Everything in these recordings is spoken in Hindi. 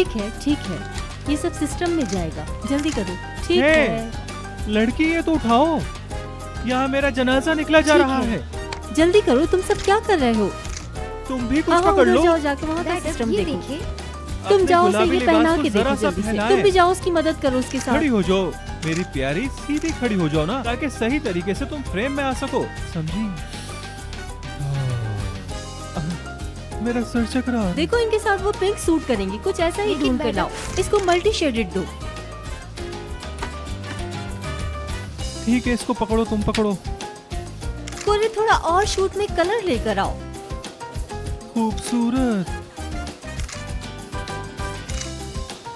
ठीक है, ये सब सिस्टम में जाएगा, जल्दी करो। ठीक हे, है, लड़की ये तो उठाओ, यहाँ मेरा जनाजा निकला जा ठीक रहा है। है। जल्दी करो, तुम सब क्या कर रहे हो? तुम भी कुछ हाँ, पकड़ उधर लो। जाओ, जाके वहाँ का डैड, सिस्टम ये देखो। देखिए। तुम अपने जाओ, उसे गुलाबी ये पहना लिबास के को देखो जरा सा जल्दी से। फैलाए। तुम भी जाओ, उसकी मदद करो उसके साथ। खड़ी हो जाओ मेरी प्यारी, सीधी खड़ी हो जाओ ना, ताकि सही तरीके से तुम फ्रेम में आ सको, समझी? मेरा सर चकरा। देखो, इनके साथ वो पिंक सूट करेंगी, कुछ ऐसा ही लेकिन ढूंढ कर मैडम- लाओ। इसको मल्टी शेडेड दो। ठीक है, इसको पकड़ो, तुम पकड़ो। कोरे थोड़ा और शूट में कलर लेकर आओ। खूबसूरत।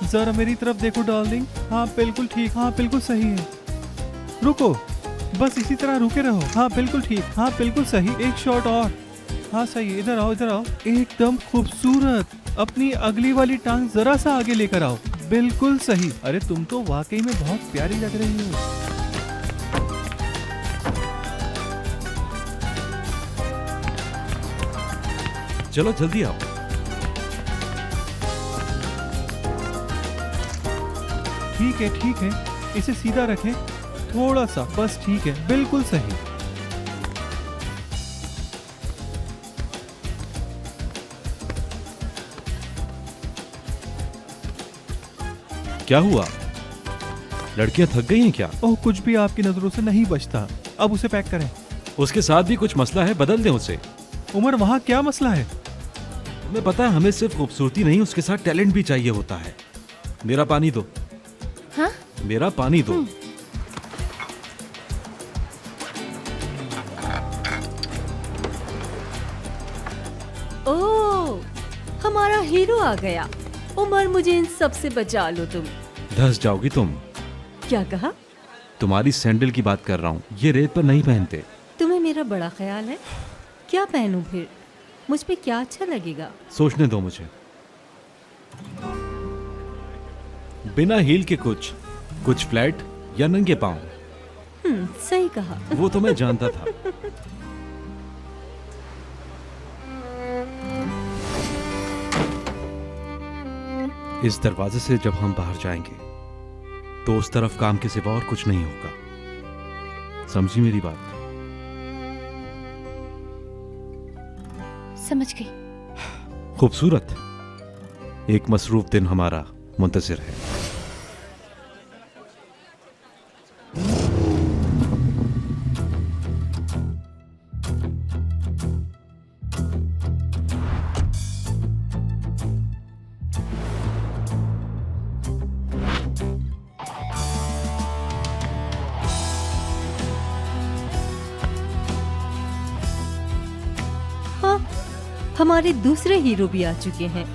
जरा मेरी तरफ देखो डार्लिंग। हाँ बिल्कुल ठीक, हाँ बिल्कुल सही है। रुको, बस इसी तरह रुके रहो। हाँ बिल्कुल ठीक, हाँ बिल्कुल सही। एक शॉट और। हाँ सही है, इधर आओ, इधर आओ। एकदम खूबसूरत। अपनी अगली वाली टांग जरा सा आगे लेकर आओ। बिल्कुल सही। अरे तुम तो वाकई में बहुत प्यारी लग रही हो। चलो जल्दी आओ। ठीक है, इसे सीधा रखें, थोड़ा सा, बस ठीक है, बिल्कुल सही। क्या हुआ? लड़कियां थक गई हैं क्या? ओह, कुछ भी आपकी नजरों से नहीं बचता। अब उसे पैक करें। उसके साथ भी कुछ मसला है, बदल दें उसे। उमर, वहाँ क्या मसला है? तुम्हें पता है, हमें सिर्फ खूबसूरती नहीं, उसके साथ टैलेंट भी चाहिए होता है। मेरा पानी दो। हाँ? मेरा पानी दो। ओह, हमारा हीरो आ गया। उमर, मुझे इन सब से बचा लो तुम। धंस जाओगी तुम। क्या कहा? तुम्हारी सैंडल की बात कर रहा हूँ, ये रेत पर नहीं पहनते। तुम्हें मेरा बड़ा ख्याल है। क्या पहनूं फिर? मुझ पे क्या अच्छा लगेगा? सोचने दो मुझे। बिना हील के कुछ फ्लैट या नंगे पाँव। सही कहा। वो तो मैं जानता था। इस दरवाजे से जब हम बाहर जाएंगे तो उस तरफ काम के सिवा और कुछ नहीं होगा। समझी मेरी बात? समझ गई। खूबसूरत। एक मसरूफ दिन हमारा मुंतजिर है। हाँ, हमारे दूसरे हीरो भी आ चुके हैं।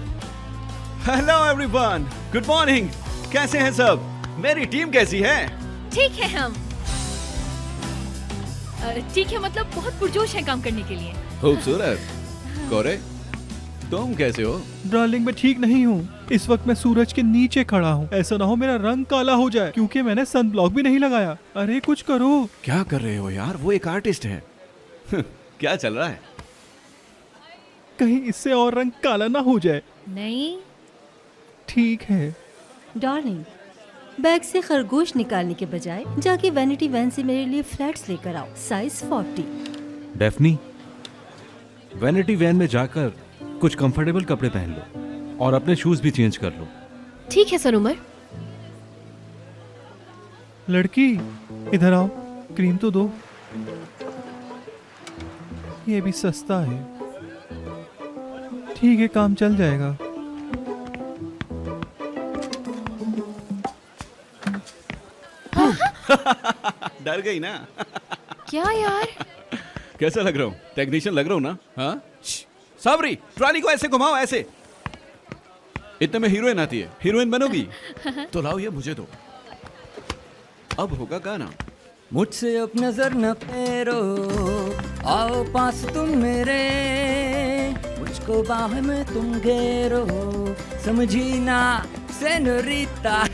Hello everyone, good morning. कैसे हैं सब? मेरी टीम कैसी है? ठीक है हम। ठीक है, मतलब बहुत पुरजोश है काम करने के लिए। खूबसूरत। कोरे, तुम कैसे हो? डार्लिंग, मैं ठीक नहीं हूँ। इस वक्त मैं सूरज के नीचे खड़ा हूँ। ऐसा ना हो मेरा रंग काला हो जाए, क्योंकि मैंने सन ब्लॉक भी नहीं लगाया। अरे कुछ करो। क्या कर रहे हो यार? वो एक आर्टिस्ट है। क्या चल रहा है? कहीं इससे और रंग काला ना हो जाए। नहीं, ठीक है। डार्लिंग, बैग से खरगोश निकालने के बजाय जाके वैनिटी वैन से मेरे लिए फ्लैट्स लेकर आओ, साइज 40। डेफनी, वैनिटी वैन में जाकर कुछ कंफर्टेबल कपड़े पहन लो और अपने शूज भी चेंज कर लो। ठीक है सर उमर। लड़की, इधर आओ, क्रीम तो दो। ये भी सस्ता है। ठीक है, काम चल जाएगा। डर गई ना? क्या यार? कैसा लग रहा हूँ? टेक्नीशियन लग रहा हूँ ना? हाँ? साबरी, ट्रॉली को ऐसे घुमाओ, ऐसे। इतने में हीरोइन आती है। हीरोइन बनोगी? तो लाओ, ये मुझे दो। अब होगा गाना। मुझसे अब नजर न फेरो, आओ पास तुम मेरे, मुझको बाह में तुम घेरो, समझी ना सेनोरिता।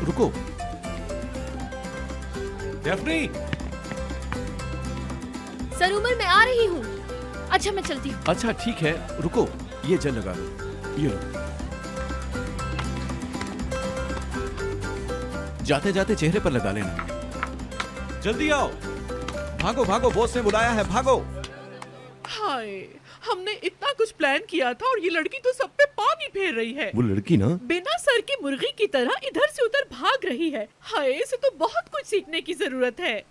रुको। डेफनी, सर उमर, मैं आ रही हूँ। अच्छा, मैं चलती हूँ। अच्छा ठीक है, रुको। ये जेल लगा लो। ये लो। जाते जाते चेहरे पर लगा लेना। जल्दी आओ, भागो भागो, बॉस ने बुलाया है, भागो। हाय, हमने इतना कुछ प्लान किया था और ये लड़की तो सब पे पानी फेर रही है। वो लड़की ना बिना सर की मुर्गी की तरह इधर से उधर भाग रही है। हाय, इसे तो बहुत कुछ सीखने की जरूरत है।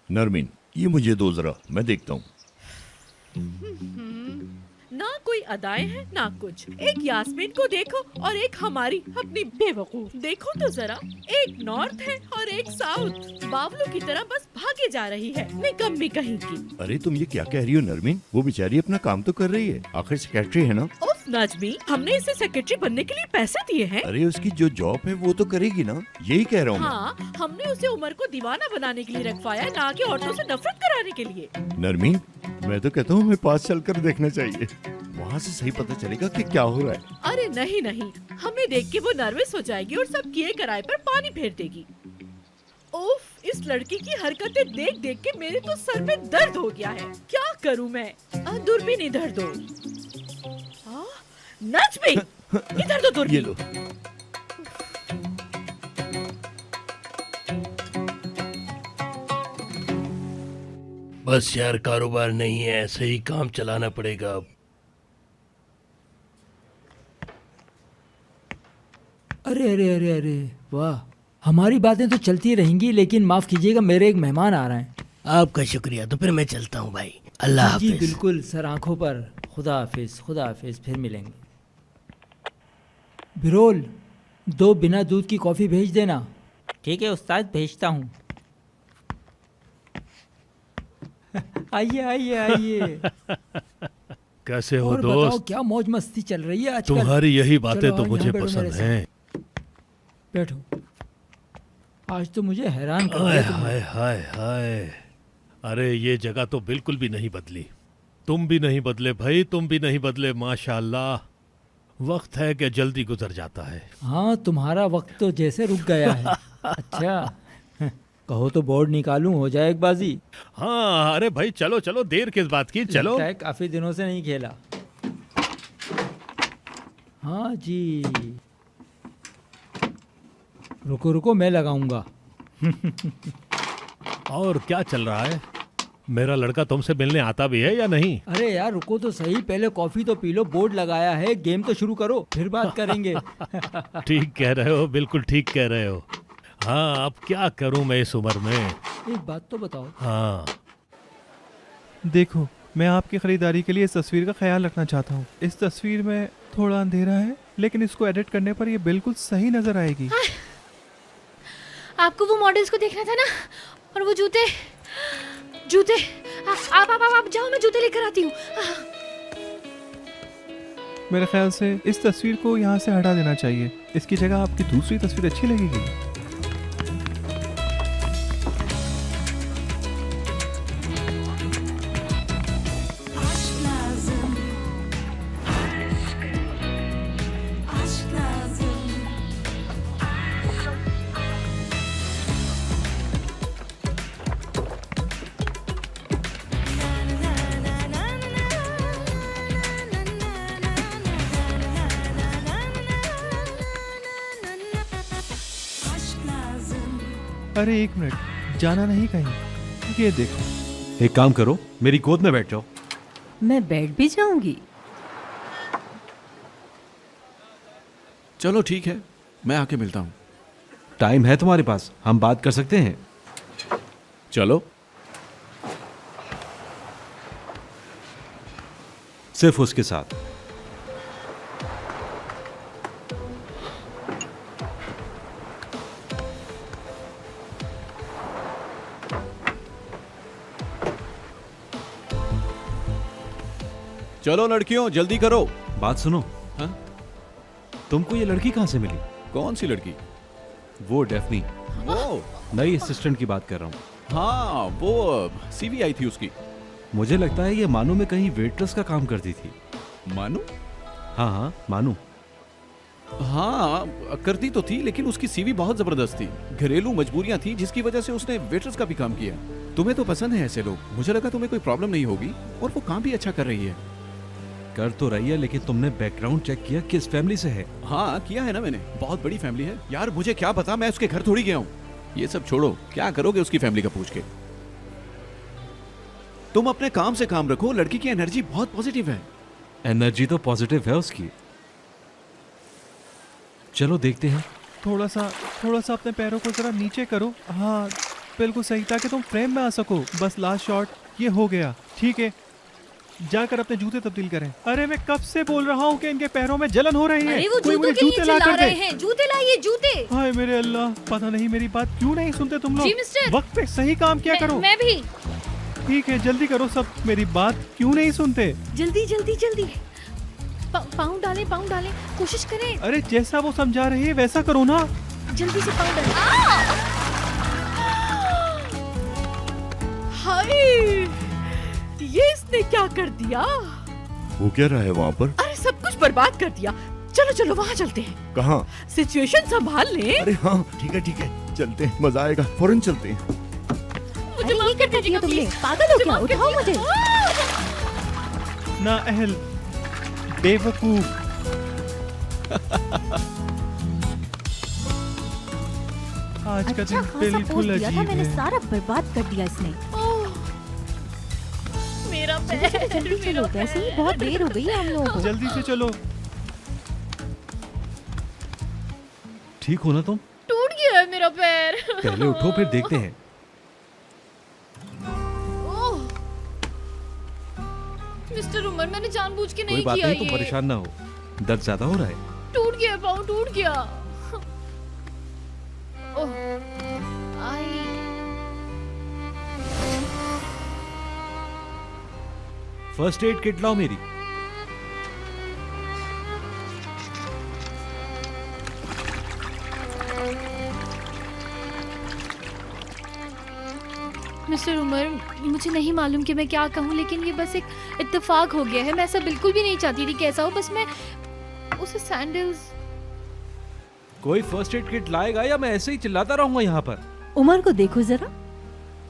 नरमीन, ये मुझे दो जरा, मैं देखता हूँ। ना कोई अदाएं हैं ना कुछ। एक यास्मीन को देखो और एक हमारी अपनी बेवकूफ। देखो तो जरा, एक नॉर्थ है और एक साउथ। बावलों की तरह बस भागे जा रही है, निकम्मी कहीं की। अरे तुम ये क्या कह रही हो नरमीन? वो बेचारी अपना काम तो कर रही है, आखिर सेक्रेटरी है ना। उफ नजमी, हमने इसे सेक्रेटरी बनने के लिए पैसे दिए हैं। अरे उसकी जो जॉब है वो तो करेगी ना, यही कह रहा हूँ हाँ, हमने उसे उमर को दीवाना बनाने के लिए रखवाया, ना कि औरतों से नफरत कराने के लिए। मैं। नरमीन, मैं तो कहता हूँ हमें पास चलकर देखना चाहिए, वहाँ से सही पता चलेगा कि क्या हो रहा है। अरे नहीं नहीं, हमें देख के वो नर्वस हो जाएगी और सब किए कराए पर पानी फेर देगी। उफ, इस लड़की की हरकतें देख देख के मेरे तो सर में दर्द हो गया है। क्या करूं मैं? दूरबीन इधर दो। नजमी, इधर दो दूरबीन। ये लो। बस यार, कारोबार नहीं है, ऐसे ही काम चलाना पड़ेगा अब। अरे अरे अरे अरे वाह, हमारी बातें तो चलती रहेंगी, लेकिन माफ कीजिएगा, मेरे एक मेहमान आ रहे हैं। आपका शुक्रिया, तो फिर मैं चलता हूँ भाई। अल्लाह जी हाफिज। बिल्कुल सर, आंखों पर। खुदा हाफिज, खुदा हाफिज, फिर मिलेंगे। बिरोल, 2 बिना दूध की कॉफ़ी भेज देना। ठीक है उस्ताद, भेजता हूँ। आइए आइए आइए। कैसे हो और बताओ, दोस्त? क्या मौज मस्ती चल रही है आजकल? तुम्हारी यही बातें चलो, तो आओ, मुझे यहाँ बैठो पसंद मेरे साथ। हैं। बैठो। आज तो मुझे हैरान कर हाय दिया तुमने। हाय हाय हाय, अरे ये जगह तो बिल्कुल भी नहीं बदली। तुम भी नहीं बदले भाई, तुम भी नहीं बदले। माशाल्लाह, वक्त है कि जल्दी गुजर जाता है। हाँ, तुम्हारा वक्त तो जैसे रुक गया है। अच्छा, कहो तो बोर्ड निकालूं, हो जाए एक बाजी। हाँ, अरे भाई चलो चलो, देर किस बात की, चलो। लगता है काफी दिनों से नहीं खेला। हाँ जी, रुको रुको, मैं लगाऊंगा। और क्या चल रहा है? मेरा लड़का तुमसे मिलने आता भी है या नहीं? अरे यार रुको तो सही, पहले कॉफी तो पी लो। बोर्ड लगाया है, गेम तो शुरू करो, फिर बात करेंगे। ठीक कह रहे हो, बिल्कुल ठीक कह रहे हो। हाँ, अब क्या करूं मैं इस उम्र में। एक बात तो बताओ। हाँ, देखो, मैं आपकी खरीदारी के लिए इस तस्वीर का ख्याल रखना चाहता हूँ। इस तस्वीर में थोड़ा अंधेरा है, लेकिन इसको एडिट करने पर ये बिल्कुल सही नजर आएगी। आपको वो मॉडल्स को देखना था ना, और वो जूते जूते आप जाओ, मैं जूते लेकर आती हूँ। मेरे ख्याल से इस तस्वीर को यहाँ से हटा देना चाहिए। इसकी जगह आपकी दूसरी तस्वीर अच्छी लगेगी। अरे एक मिनट, जाना नहीं कहीं। ये देखो। एक काम करो, मेरी गोद में बैठ जाओ। मैं बैठ भी जाऊंगी। चलो ठीक है, मैं आके मिलता हूँ। टाइम है तुम्हारे पास, हम बात कर सकते हैं। चलो। सिर्फ उसके साथ। चलो लड़कियों, जल्दी करो। बात सुनो। हाँ? तुमको ये लड़की कहाँ से मिली? कौन सी लड़की? वो डेफनी, वो नई असिस्टेंट की बात कर रहा हूँ। हाँ, वो सीवी आई थी उसकी। मुझे लगता है ये मानू में कहीं वेट्रेस का काम करती थी। मानू? हाँ हाँ, मानू। हाँ, करती तो थी, लेकिन उसकी सीवी बहुत जबरदस्त थी। घरेलू मजबूरियां थी जिसकी वजह से उसने वेटर्स का भी काम किया। तुम्हें तो पसंद है ऐसे लोग, मुझे लगा तुम्हें कोई प्रॉब्लम नहीं होगी, और वो काम भी अच्छा कर रही है। कर तो रही है, लेकिन तुमने बैकग्राउंड चेक किया किस फैमिली से है? हाँ किया है ना मैंने, बहुत बड़ी फैमिली है यार, मुझे क्या पता, मैं उसके घर थोड़ी गया हूँ। ये सब छोड़ो, क्या करोगे उसकी फैमिली का पूछ के। तुम अपने काम से काम रखो, लड़की की एनर्जी बहुत पॉजिटिव है। एनर्जी तो पॉजिटिव है उसकी। चलो देखते हैं। थोड़ा सा अपने पैरों को जरा नीचे करो। हाँ बिल्कुल सही, ताकि तुम फ्रेम में आ सको। बस लास्ट शॉट, ये हो गया। ठीक है, जाकर अपने जूते तब्दील करें। अरे मैं कब से बोल रहा हूँ कि इनके पैरों में जलन हो रही है। अरे वो कोई मुझे जूतों के लिए ला चिल्ला कर दे। रहे हैं, जूते लाइए जूते। हाय मेरे अल्लाह, पता नहीं मेरी बात क्यों नहीं सुनते तुम लोग। जी मिस्टर। वक्त पे सही काम किया करो। मैं भी। ठीक है जल्दी करो सब, मेरी बात क्यों नहीं सुनते। जल्दी जल्दी जल्दी। पाँव डालें, पाँव डालें, कोशिश करें। अरे जैसा वो समझा रही है वैसा करो ना। जल्दी से पाँव डालें। हाय, ये इसने क्या कर दिया? वो क्या रहा है वहाँ पर? अरे सब कुछ बर्बाद कर दिया। चलो चलो वहाँ चलते हैं। कहाँ? सिचुएशन संभाल लें। अरे हाँ ठीक है, चलते हैं, मजा आएगा, फौरन चलते हैं। मुझे माफ कर दीजिएगा तुमने, पागल हो क्या? उठाओ मुझे। ना अहल, बेवकूफ। आज का दिन बिल्कुल अजीब मैंने है। सारा बर्बाद कर दिया इसने। मेरा जल्दी चलो, वैसे ही बहुत देर हो गई है हम लोगों को। जल्दी से चलो। ठीक हो ना तुम? टूट गया है मेरा पैर। पहले उठो फिर देखते हैं। ओह, मिस्टर उमर, मैंने जानबूझ के कोई नहीं बात किया नहीं, तुम ये। परेशान ना हो। दर्द ज्यादा हो रहा है? टूट गया पाँव, टूट गया। ओह, आई। फर्स्ट एड किट लाओ मेरी। मिस्टर उमर, मुझे नहीं मालूम कि मैं क्या कहूँ, लेकिन ये बस एक इत्तेफाक हो गया है। मैं ऐसा बिल्कुल भी नहीं चाहती थी कि ऐसा हो, बस मैं उसे सैंडल्स। कोई फर्स्ट एड किट लाएगा या मैं ऐसे ही चिल्लाता रहूंगा यहाँ पर? उमर को देखो जरा,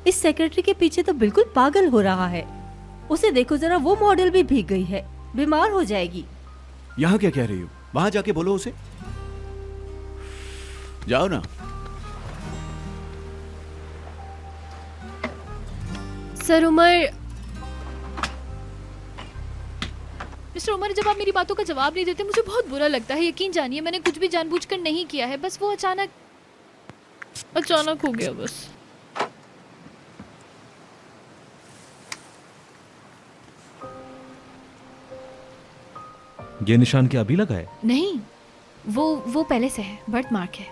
इस सेक्रेटरी के पीछे तो बिल्कुल पागल हो रहा है। उसे देखो जरा, वो मॉडल भी भीग गई है, बीमार हो जाएगी। यहाँ क्या कह रही हो? वहां जाके बोलो उसे। जाओ ना। सर उमर, मिस्टर उमर, जब आप मेरी बातों का जवाब नहीं देते मुझे बहुत बुरा लगता है। यकीन जानिए, मैंने कुछ भी जानबूझकर नहीं किया है, बस वो अचानक हो गया बस। ये निशान क्या अभी लगा है? नहीं, वो पहले से है, बर्थ मार्क है।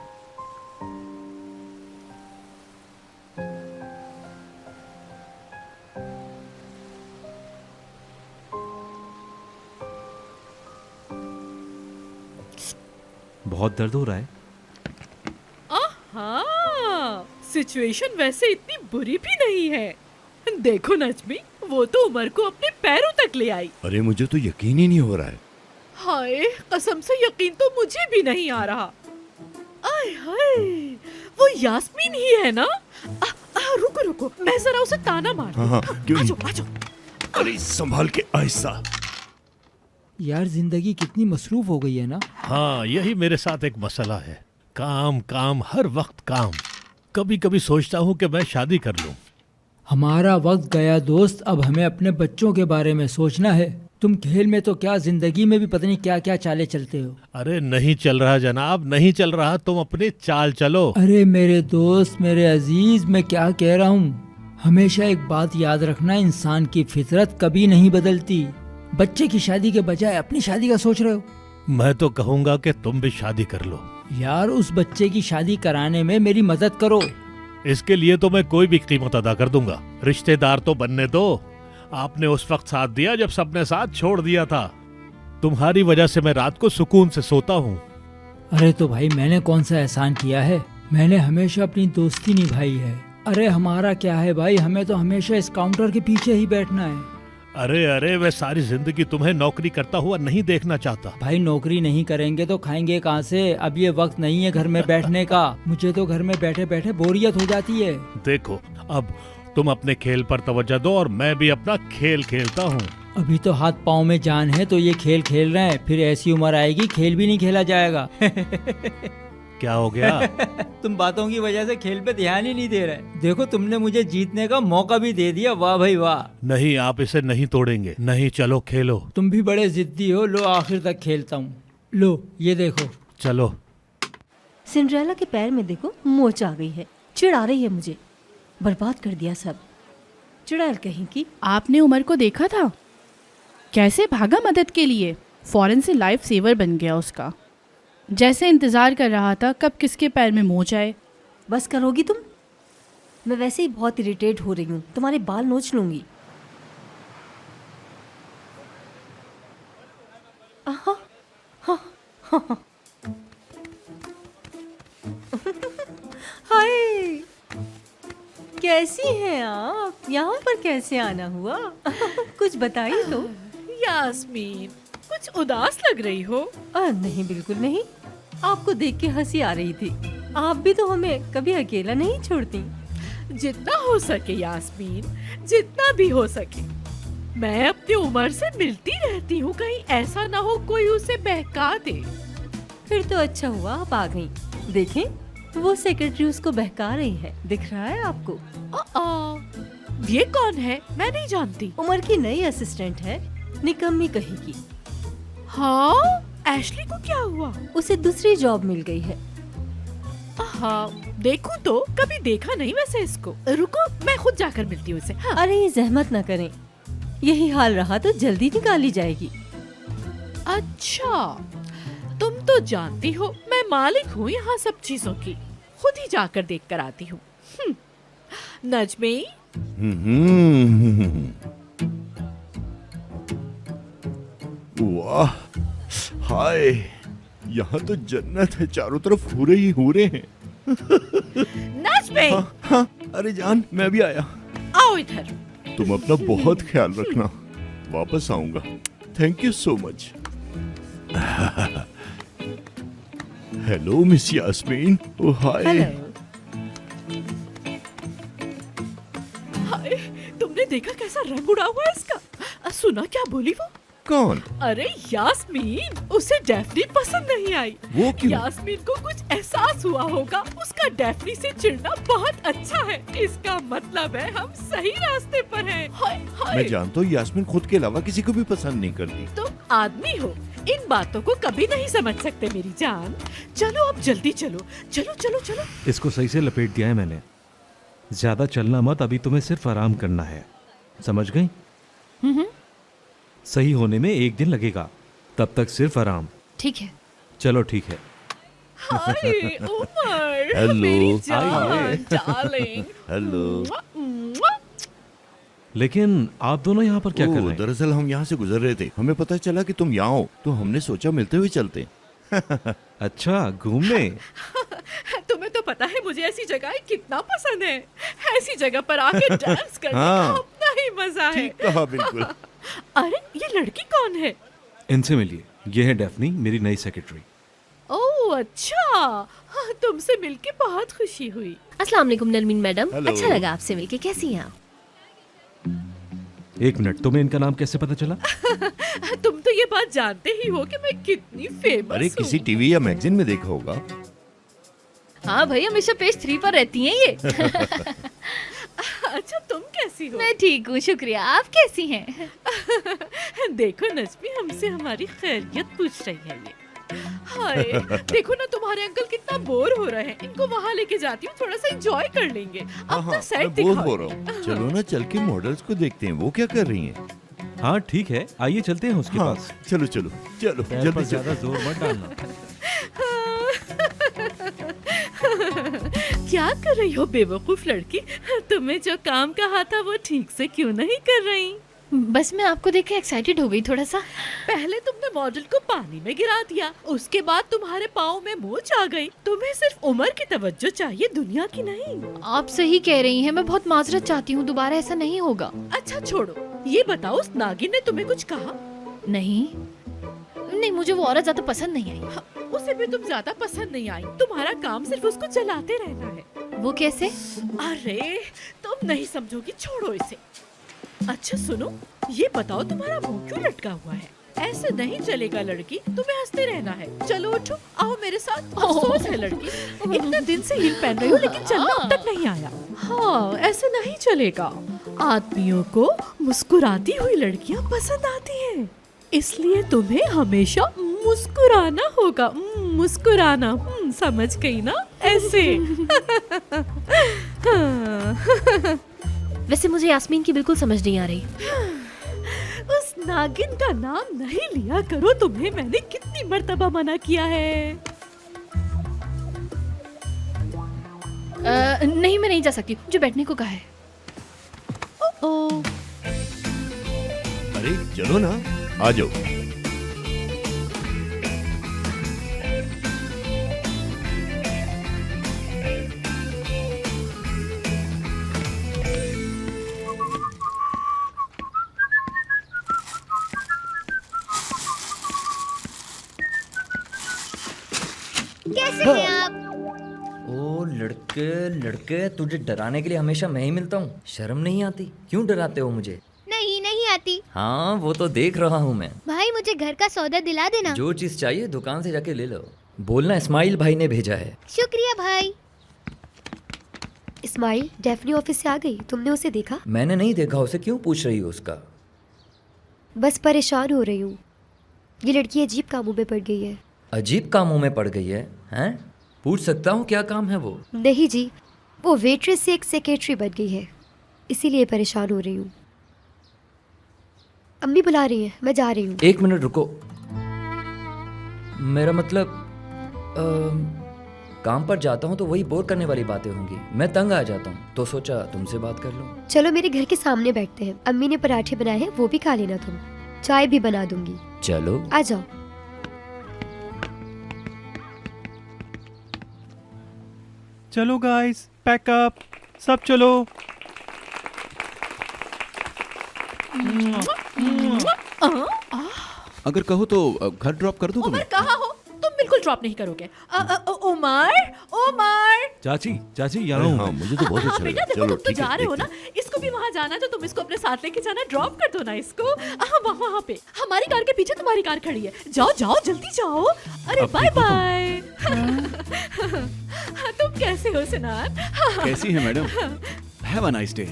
बहुत दर्द हो रहा है? हाँ, सिचुएशन वैसे इतनी बुरी भी नहीं है। देखो नजमी, वो तो उमर को अपने पैरों तक ले आई। अरे मुझे तो यकीन ही नहीं हो रहा है। हाय, कसम से यकीन तो मुझे भी नहीं आ रहा। आय हाय, वो यास्मीन ही है ना? रुको रुको, मैं जरा उसे ताना मार। हाँ, क्यों नहीं? आजो। अरे संभाल के, आहिस्ता। यार जिंदगी कितनी मसरूफ हो गई है ना। हाँ, यही मेरे साथ एक मसला है। काम काम, हर वक्त काम। कभी कभी सोचता हूँ कि मैं शादी कर लूँ। हमारा वक्त गया दोस्त, अब हमें अपने बच्चों के बारे में सोचना है। तुम खेल में तो क्या, जिंदगी में भी पता नहीं क्या क्या चाले चलते हो। अरे नहीं चल रहा जनाब, नहीं चल रहा। तुम अपनी चाल चलो। अरे मेरे दोस्त, मेरे अजीज, मैं क्या कह रहा हूँ, हमेशा एक बात याद रखना, इंसान की फितरत कभी नहीं बदलती। बच्चे की शादी के बजाय अपनी शादी का सोच रहे हो। मैं तो कहूँगा कि तुम भी शादी कर लो। यार उस बच्चे की शादी कराने में मेरी मदद करो। इसके लिए तो मैं कोई भी कीमत अदा कर दूंगा। रिश्तेदार तो बनने दो। आपने उस वक्त साथ दिया जब सबने साथ छोड़ दिया था। तुम्हारी वजह से मैं रात को सुकून से सोता हूँ। अरे तो भाई, मैंने कौन सा एहसान किया है? मैंने हमेशा अपनी दोस्ती निभाई है। अरे हमारा क्या है भाई, हमें तो हमेशा इस काउंटर के पीछे ही बैठना है। अरे अरे, मैं सारी जिंदगी तुम्हें नौकरी करता हुआ नहीं देखना चाहता। भाई नौकरी नहीं करेंगे तो खाएंगे कहाँ से? अब ये वक्त नहीं है घर में बैठने का। मुझे तो घर में बैठे बैठे बोरियत हो जाती है। देखो, अब तुम अपने खेल पर तवज्जो दो और मैं भी अपना खेल खेलता हूँ। अभी तो हाथ पाँव में जान है तो ये खेल खेल रहे हैं, फिर ऐसी उम्र आएगी खेल भी नहीं खेला जाएगा। क्या हो गया? तुम बातों की वजह से खेल पे ध्यान ही नहीं दे रहे। देखो तुमने मुझे जीतने का मौका भी दे दिया, वाह भाई वाह। नहीं, आप इसे नहीं तोड़ेंगे। नहीं, चलो खेलो। तुम भी बड़े जिद्दी हो, लो आखिर तक खेलता हूँ। लो ये देखो। चलो। सिंड्रेला के पैर में देखो मोच आ गई है, चिढ़ा रही है मुझे। बर्बाद कर दिया सब, चुड़ैल कहीं की। आपने उमर को देखा था कैसे भागा मदद के लिए, फौरन से लाइफ सेवर बन गया उसका। जैसे इंतजार कर रहा था कब किसके पैर में मोच आए। बस करोगी तुम? मैं वैसे ही बहुत इरिटेट हो रही हूँ, तुम्हारे बाल नोच लूंगी। आहा, हा, हा, हा। हाय, कैसी हैं आप? यहाँ पर कैसे आना हुआ? कुछ बताइए तो। यास्मीन, कुछ उदास लग रही हो। नहीं बिल्कुल नहीं, आपको देख के हंसी आ रही थी। आप भी तो हमें कभी अकेला नहीं छोड़ती। जितना हो सके यास्मीन, जितना भी हो सके। मैं अपनी उम्र से मिलती रहती हूँ, कहीं ऐसा ना हो कोई उसे बहका दे। फिर तो अच्छा हुआ आप आ गई। देखें, वो सेक्रेटरी उसको बहका रही है, दिख रहा है आपको? ये कौन है? मैं नहीं जानती। उमर की नई असिस्टेंट है, निकम्मी कहेगी। हाँ, एशली को क्या हुआ? उसे दूसरी जॉब मिल गई है। हाँ, देखूं तो कभी देखा नहीं वैसे इसको। रुको, मैं खुद जाकर मिलती हूँ उसे। हाँ। अरे ये जहमत न करें, यही हाल रहा तो जल्दी निकाली जाएगी। अच्छा, तुम तो जानती हो मैं मालिक हूँ यहाँ सब चीजों की, खुद ही जाकर देख कर आती हूँ। नजमी। वाह, हाय, यहाँ तो जन्नत है, चारों तरफ हूरे ही हूरे हैं। नजमी। हाँ, अरे जान, मैं भी आया। आओ इधर। तुम अपना बहुत ख्याल रखना, वापस आऊंगा। Thank you so much. Hello miss Yasmin. Oh hi. Hi, तुमने देखा कैसा रंग उड़ा हुआ है इसका? सुना क्या बोली वो? कौन? अरे यास्मीन, उसे डैफ्नी पसंद नहीं आई। वो क्यों? यास्मीन को कुछ एहसास हुआ होगा, उसका डैफ्नी से चिढ़ना बहुत अच्छा है। इसका मतलब है हम सही रास्ते पर हैं। हाय हाय। मैं जानता हूँ यास्मीन खुद के अलावा किसी को भी पसंद नहीं करती। तुम आदमी हो, इन बातों को कभी नहीं समझ सकते मेरी जान। चलो अब जल्दी चलो, चलो चलो चलो। इसको सही से लपेट दिया है मैंने। ज्यादा चलना मत, अभी तुम्हें सिर्फ आराम करना है, समझ गई? सही होने में 1 दिन लगेगा, तब तक सिर्फ आराम। ठीक है। चलो ठीक है। हाय उमर, हेलो। मेरी जान, डार्लिंग। हेलो। लेकिन आप दोनों यहाँ पर क्या कर रहे हैं? दरअसल हम यहाँ से गुजर रहे थे, हमें पता चला कि तुम यहाँ हो, तो हमने सोचा मिलते हुए चलते। अच्छा, घूमने? तुम्हें तो पता है मुझे ऐसी जगह कितना पसंद है। ऐसी जगह पर आके डांस करने हाँ, का अपना ही मजा है। ठीक कहा, बिल्कुल। अरे ये लड़की कौन है? इनसे मिलिए, ये है डेफनी, मेरी नई सेक्रेटरी। ओह अच्छा, हाँ, तुमसे मिलके बहुत खुशी हुई। अस्सलाम वालेकुम नरमीन मैडम, हेलो। अच्छा लगा आपसे मिलके। कैसी हैं आप? 1 मिनट, तुम्हें इनका नाम कैसे पता चला? तुम तो ये बात जानते ही हो कि मैं कितनी फेमस अरे हूँ। किसी टीवी या मैगजीन में देखा होगा। हाँ भाई, हमेशा पेज 3 पर रहती हैं ये। अच्छा, तुम कैसी हो? मैं ठीक हूँ, शुक्रिया। आप कैसी हैं? देखो नजमी, हमसे हमारी खैरियत पूछ रही है ये। हाय, देखो ना तुम्हारे अंकल कितना बोर हो रहे हैं। इनको वहाँ लेके जाती हूँ, थोड़ा सा एंजॉय कर लेंगे। अपना मैं सेट बोर दिखाओ। हो रहा हूँ। चलो ना, चल के मॉडल्स को देखते हैं, वो क्या कर रही हैं। हाँ ठीक है, आइए चलते हैं उसके हाँ, पास। चलो चलो चलो, पैर जल्दी पर से। ज्यादा जोर मत डालना। क्या कर रही हो बेवकूफ लड़की? तुम्हें जो काम कहा था वो ठीक से क्यों नहीं कर रही? बस मैं आपको देख के एक्साइटेड हो गई थोड़ा सा। पहले तुमने मॉडल को पानी में गिरा दिया, उसके बाद तुम्हारे पाँव में मोच आ गई। तुम्हें सिर्फ उम्र की तवज्जो चाहिए, दुनिया की नहीं। आप सही कह रही हैं, मैं बहुत माजरत चाहती हूँ, दोबारा ऐसा नहीं होगा। अच्छा छोड़ो, ये बताओ उस नागिन ने तुम्हें कुछ कहा? नहीं नहीं, मुझे वो औरत ज्यादा पसंद नहीं आई। उसे भी तुम ज्यादा पसंद नहीं आई। तुम्हारा काम सिर्फ उसको जलाते रहना है। वो कैसे? अरे तुम नहीं समझोगी, छोड़ो इसे। अच्छा सुनो, ये बताओ तुम्हारा मुंह क्यों लटका हुआ है? ऐसे नहीं चलेगा लड़की, तुम्हें हंसते रहना है। चलो उठो, आओ मेरे साथ। अफसोस है लड़की, इतने दिन से हील पहन रही हो लेकिन चलना अब तक नहीं आया। हाँ, ऐसे नहीं चलेगा। आदमियों को मुस्कुराती हुई लड़कियां पसंद आती हैं, इसलिए तुम्हें हमेशा मुस्कुराना होगा। मुस्कुराना, समझ गई ना? ऐसे। वैसे मुझे यास्मीन की बिल्कुल समझ नहीं आ रही। उस नागिन का नाम नहीं लिया करो, तुम्हें मैंने कितनी मर्तबा मना किया है। नहीं, मैं नहीं जा सकती, मुझे बैठने को कहा है। ओ, अरे चलो ना, आ जाओ। कैसे हैं आप? ओ लड़के लड़के, तुझे डराने के लिए हमेशा मैं ही मिलता हूँ। शर्म नहीं आती? क्यों डराते हो मुझे? नहीं आती। हाँ, वो तो देख रहा हूँ मैं। भाई मुझे घर का सौदा दिला देना। जो चीज चाहिए दुकान से जाके ले लो। बोलना इस्माइल भाई ने भेजा है। शुक्रिया भाई। इस्माइल, डेफनी ऑफिस से आ गई, तुमने उसे देखा? मैंने नहीं देखा उसे, क्यों पूछ रही हो उसका? बस परेशान हो रही हूँ, ये लड़की अजीब कामों में पड़ गई है। अजीब कामों में पड़ गई है? हैं? पूछ सकता हूँ क्या काम है वो? नहीं जी, वो वेट्रेस से एक सेक्रेटरी बन गई है, इसीलिए परेशान हो रही हूँ। अम्मी बुला रही हैं, मैं जा रही हूँ। एक मिनट रुको। मेरा मतलब काम पर जाता हूँ तो वही बोर करने वाली बातें होंगी, मैं तंग आ जाता हूँ, तो सोचा तुमसे बात कर लूँ। चलो मेरे घर के सामने बैठते हैं, अम्मी ने पराठे बनाए हैं, वो भी खा लेना तुम। चाय भी बना दूंगी। चलो आ जाओ। चलो गाइस, पैकअप, सब चलो। अगर कहो तो घर ड्रॉप कर दूं उमर तुम्हें? कहाँ हो? तुम बिल्कुल ड्रॉप नहीं करोगे। उमर, उमर। चाची यहाँ हूँ। हाँ, मुझे तो बहुत हाँ अच्छा बेटा, लगा। देखो चलो तुम तो ठीक है, जा रहे हो देखते ना, इसको भी वहाँ जाना है तो तुम इसको अपने साथ लेके जाना, ड्रॉप कर दो ना इसको। वहाँ पे हमारी कार के पीछे तुम्हारी कार खड़ी है, जाओ जाओ जल्दी जाओ। अरे बाय बाय। तुम कैसे हो सिनान? कैसी है madam? Have a nice day.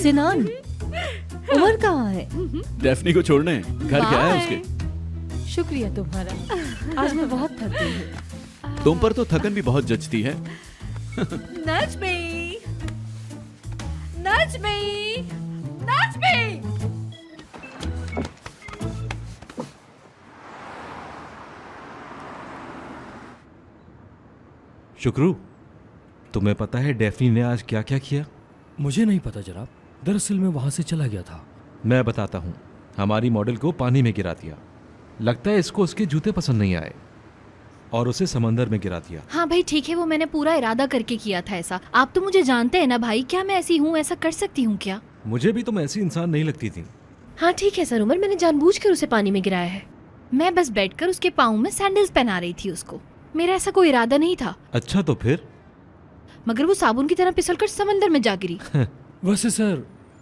Sinan, Umar कहाँ है? डेफनी को छोड़ने घर क्या है उसके? शुक्रिया तुम्हारा, आज मैं बहुत थक गई हूँ। तुम पर तो थकन भी बहुत जचती है। नजमी, नजमी, नजमी। शुक्रू, तुम्हें पता है डेफनी ने आज क्या क्या किया? मुझे नहीं पता जनाब, दरअसल मैं वहां से चला गया था। मैं बताता हूँ। हमारी मॉडल को पानी में गिरा दिया, लगता है इसको उसके जूते पसंद नहीं आए, और उसे समंदर में गिरा दिया। हाँ भाई ठीक है, वो मैंने पूरा इरादा करके किया था ऐसा। आप तो मुझे जानते हैं ना भाई, क्या मैं ऐसी हूँ? ऐसा कर सकती हूँ क्या? मुझे भी तुम ऐसी इंसान नहीं लगती थी। हाँ ठीक है सर उमर, मैंने जानबूझकर उसे पानी में गिराया है। मैं बस बैठकर उसके पाँव में सैंडल्स पहना रही थी उसको, मेरा ऐसा कोई इरादा नहीं था। अच्छा तो फिर? मगर वो साबुन की तरह फिसलकर समंदर में जा गिरी।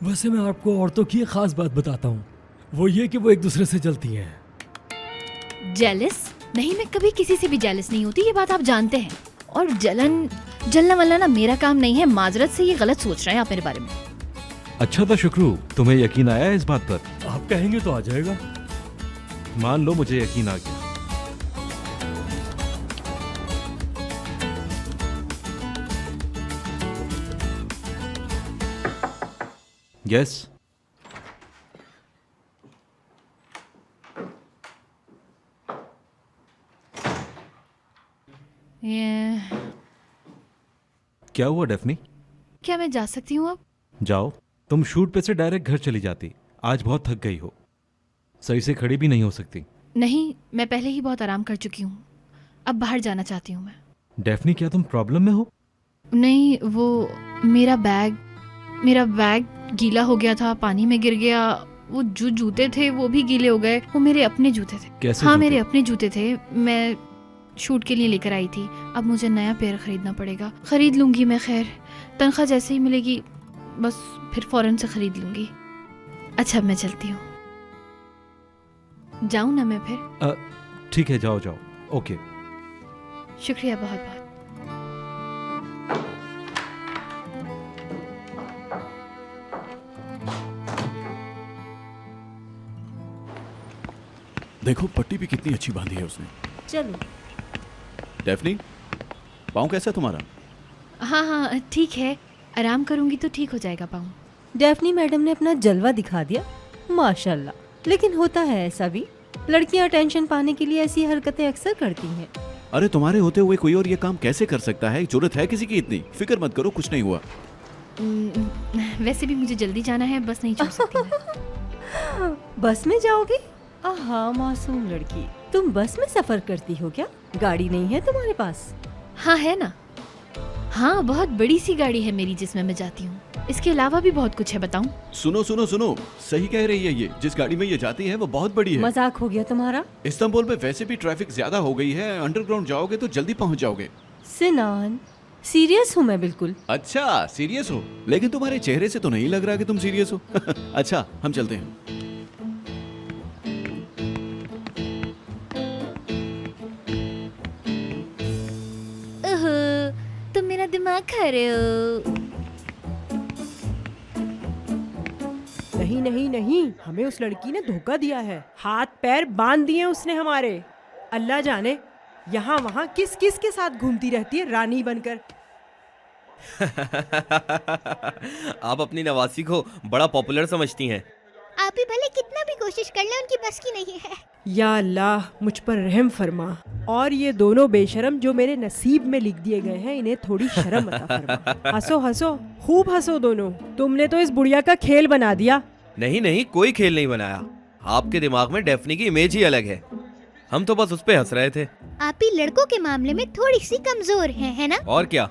वैसे मैं आपको औरतों की एक खास बात बताता हूँ, वो ये कि वो एक दूसरे से जलती हैं। जेलस? नहीं, मैं कभी किसी से भी जेलस नहीं होती, ये बात आप जानते हैं। और जलना वलना ना मेरा काम नहीं है। माजरत से ये गलत सोच रहे हैं आप मेरे बारे में। अच्छा था शुक्रू, तुम्हें यकीन आया इस बात पर? आप कहेंगे तो आ जाएगा। मान लो मुझे यकीन आ गया। यस। क्या हुआ डेफनी? क्या मैं जा सकती हूँ अब? जाओ, तुम शूट पे से डायरेक्ट घर चली जाती। आज बहुत थक गई हो, सही से खड़ी भी नहीं हो सकती। नहीं, मैं पहले ही बहुत आराम कर चुकी हूँ, अब बाहर जाना चाहती हूँ मैं। डेफनी, क्या तुम प्रॉब्लम में हो? नहीं, वो मेरा बैग गीला हो गया था, पानी में गिर गया। वो जो जूते थे वो भी गीले हो गए। वो मेरे अपने जूते थे। कैसे हाँ जूते? मेरे अपने जूते थे, मैं शूट के लिए लेकर आई थी। अब मुझे नया पेयर खरीदना पड़ेगा। खरीद लूंगी मैं, खैर तनख्वाह जैसे ही मिलेगी बस फिर फौरन से खरीद लूंगी। अच्छा मैं चलती हूँ। जाऊँ ना मैं फिर? ठीक है, जाओ जाओ। ओके। शुक्रिया बहुत बहुत। देखो पट्टी भी कितनी अच्छी बांधी है उसने। चलो। डेफनी, पाँव कैसा है तुम्हारा? हाँ हाँ ठीक है, आराम करूंगी तो ठीक हो जाएगा पाँव। डेफनी मैडम ने अपना जलवा दिखा दिया, माशाल्लाह। लेकिन होता है ऐसा भी, लड़कियां अटेंशन पाने के लिए ऐसी हरकतें अक्सर करती हैं। अरे तुम्हारे होते हुए कोई और ये काम कैसे कर सकता है? जरूरत है किसी की इतनी? फिक्र मत करो, कुछ नहीं हुआ। वैसे भी मुझे जल्दी जाना है, बस नहीं छोड़ सकती मैं। बस में जाओगी? आहा मासूम लड़की, तुम बस में सफर करती हो क्या? गाड़ी नहीं है तुम्हारे पास? हाँ है ना, हाँ बहुत बड़ी सी गाड़ी है मेरी जिसमें मैं जाती हूँ। इसके अलावा भी बहुत कुछ है, बताऊं? सुनो सुनो सुनो, सही कह रही है ये। जिस गाड़ी में ये जाती है वो बहुत बड़ी है। मजाक हो गया तुम्हारा? इस्तांबुल में वैसे भी ट्रैफिक ज्यादा हो गई है, अंडरग्राउंड जाओगे तो जल्दी पहुंच जाओगे। सिनान, सीरियस हूँ मैं बिल्कुल। अच्छा सीरियस हो? लेकिन तुम्हारे चेहरे से तो नहीं लग रहा कि तुम सीरियस हो। अच्छा हम चलते हैं। तुम मेरा दिमाग खा रहे हो। नहीं नहीं नहीं, हमें उस लड़की ने धोखा दिया है। हाथ पैर बांध दिए उसने हमारे। अल्लाह जाने यहाँ वहाँ किस किस के साथ घूमती रहती है रानी बनकर। आप अपनी नवासी को बड़ा पॉपुलर समझती हैं। आप ही भले कितना भी कोशिश कर ले, उनकी बस की नहीं है। या अल्लाह मुझ पर रहम फरमा। और ये दोनों बेशरम जो मेरे नसीब में लिख दिए गए हैं, इन्हें थोड़ी शर्म अता फरमा। हंसो हंसो, खूब हंसो दोनों। तुमने तो इस बुढ़िया का खेल बना दिया। नहीं नहीं, कोई खेल नहीं बनाया। आपके दिमाग में डेफनी की इमेज ही अलग है, हम तो बस उस पे हंस रहे थे। आप ही लड़कों के मामले में थोड़ी सी कमजोर हैं, है ना? और क्या,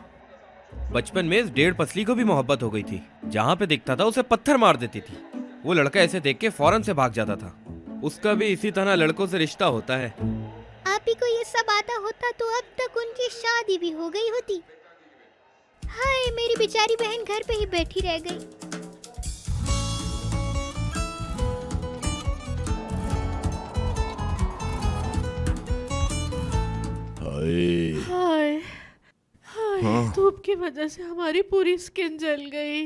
बचपन में इस डेढ़ पसली को भी मोहब्बत हो गई थी। जहाँ पे दिखता था उसे पत्थर मार देती थी। वो लड़का ऐसे देख के फौरन से भाग जाता था। उसका भी इसी तरह लड़कों से रिश्ता होता है। आप ही को ये सब आता होता तो अब तक उनकी शादी भी हो गई होती। हाय मेरी बेचारी बहन घर पे ही बैठी रह गई। हाय हाय, धूप की वजह से हमारी पूरी स्किन जल गई।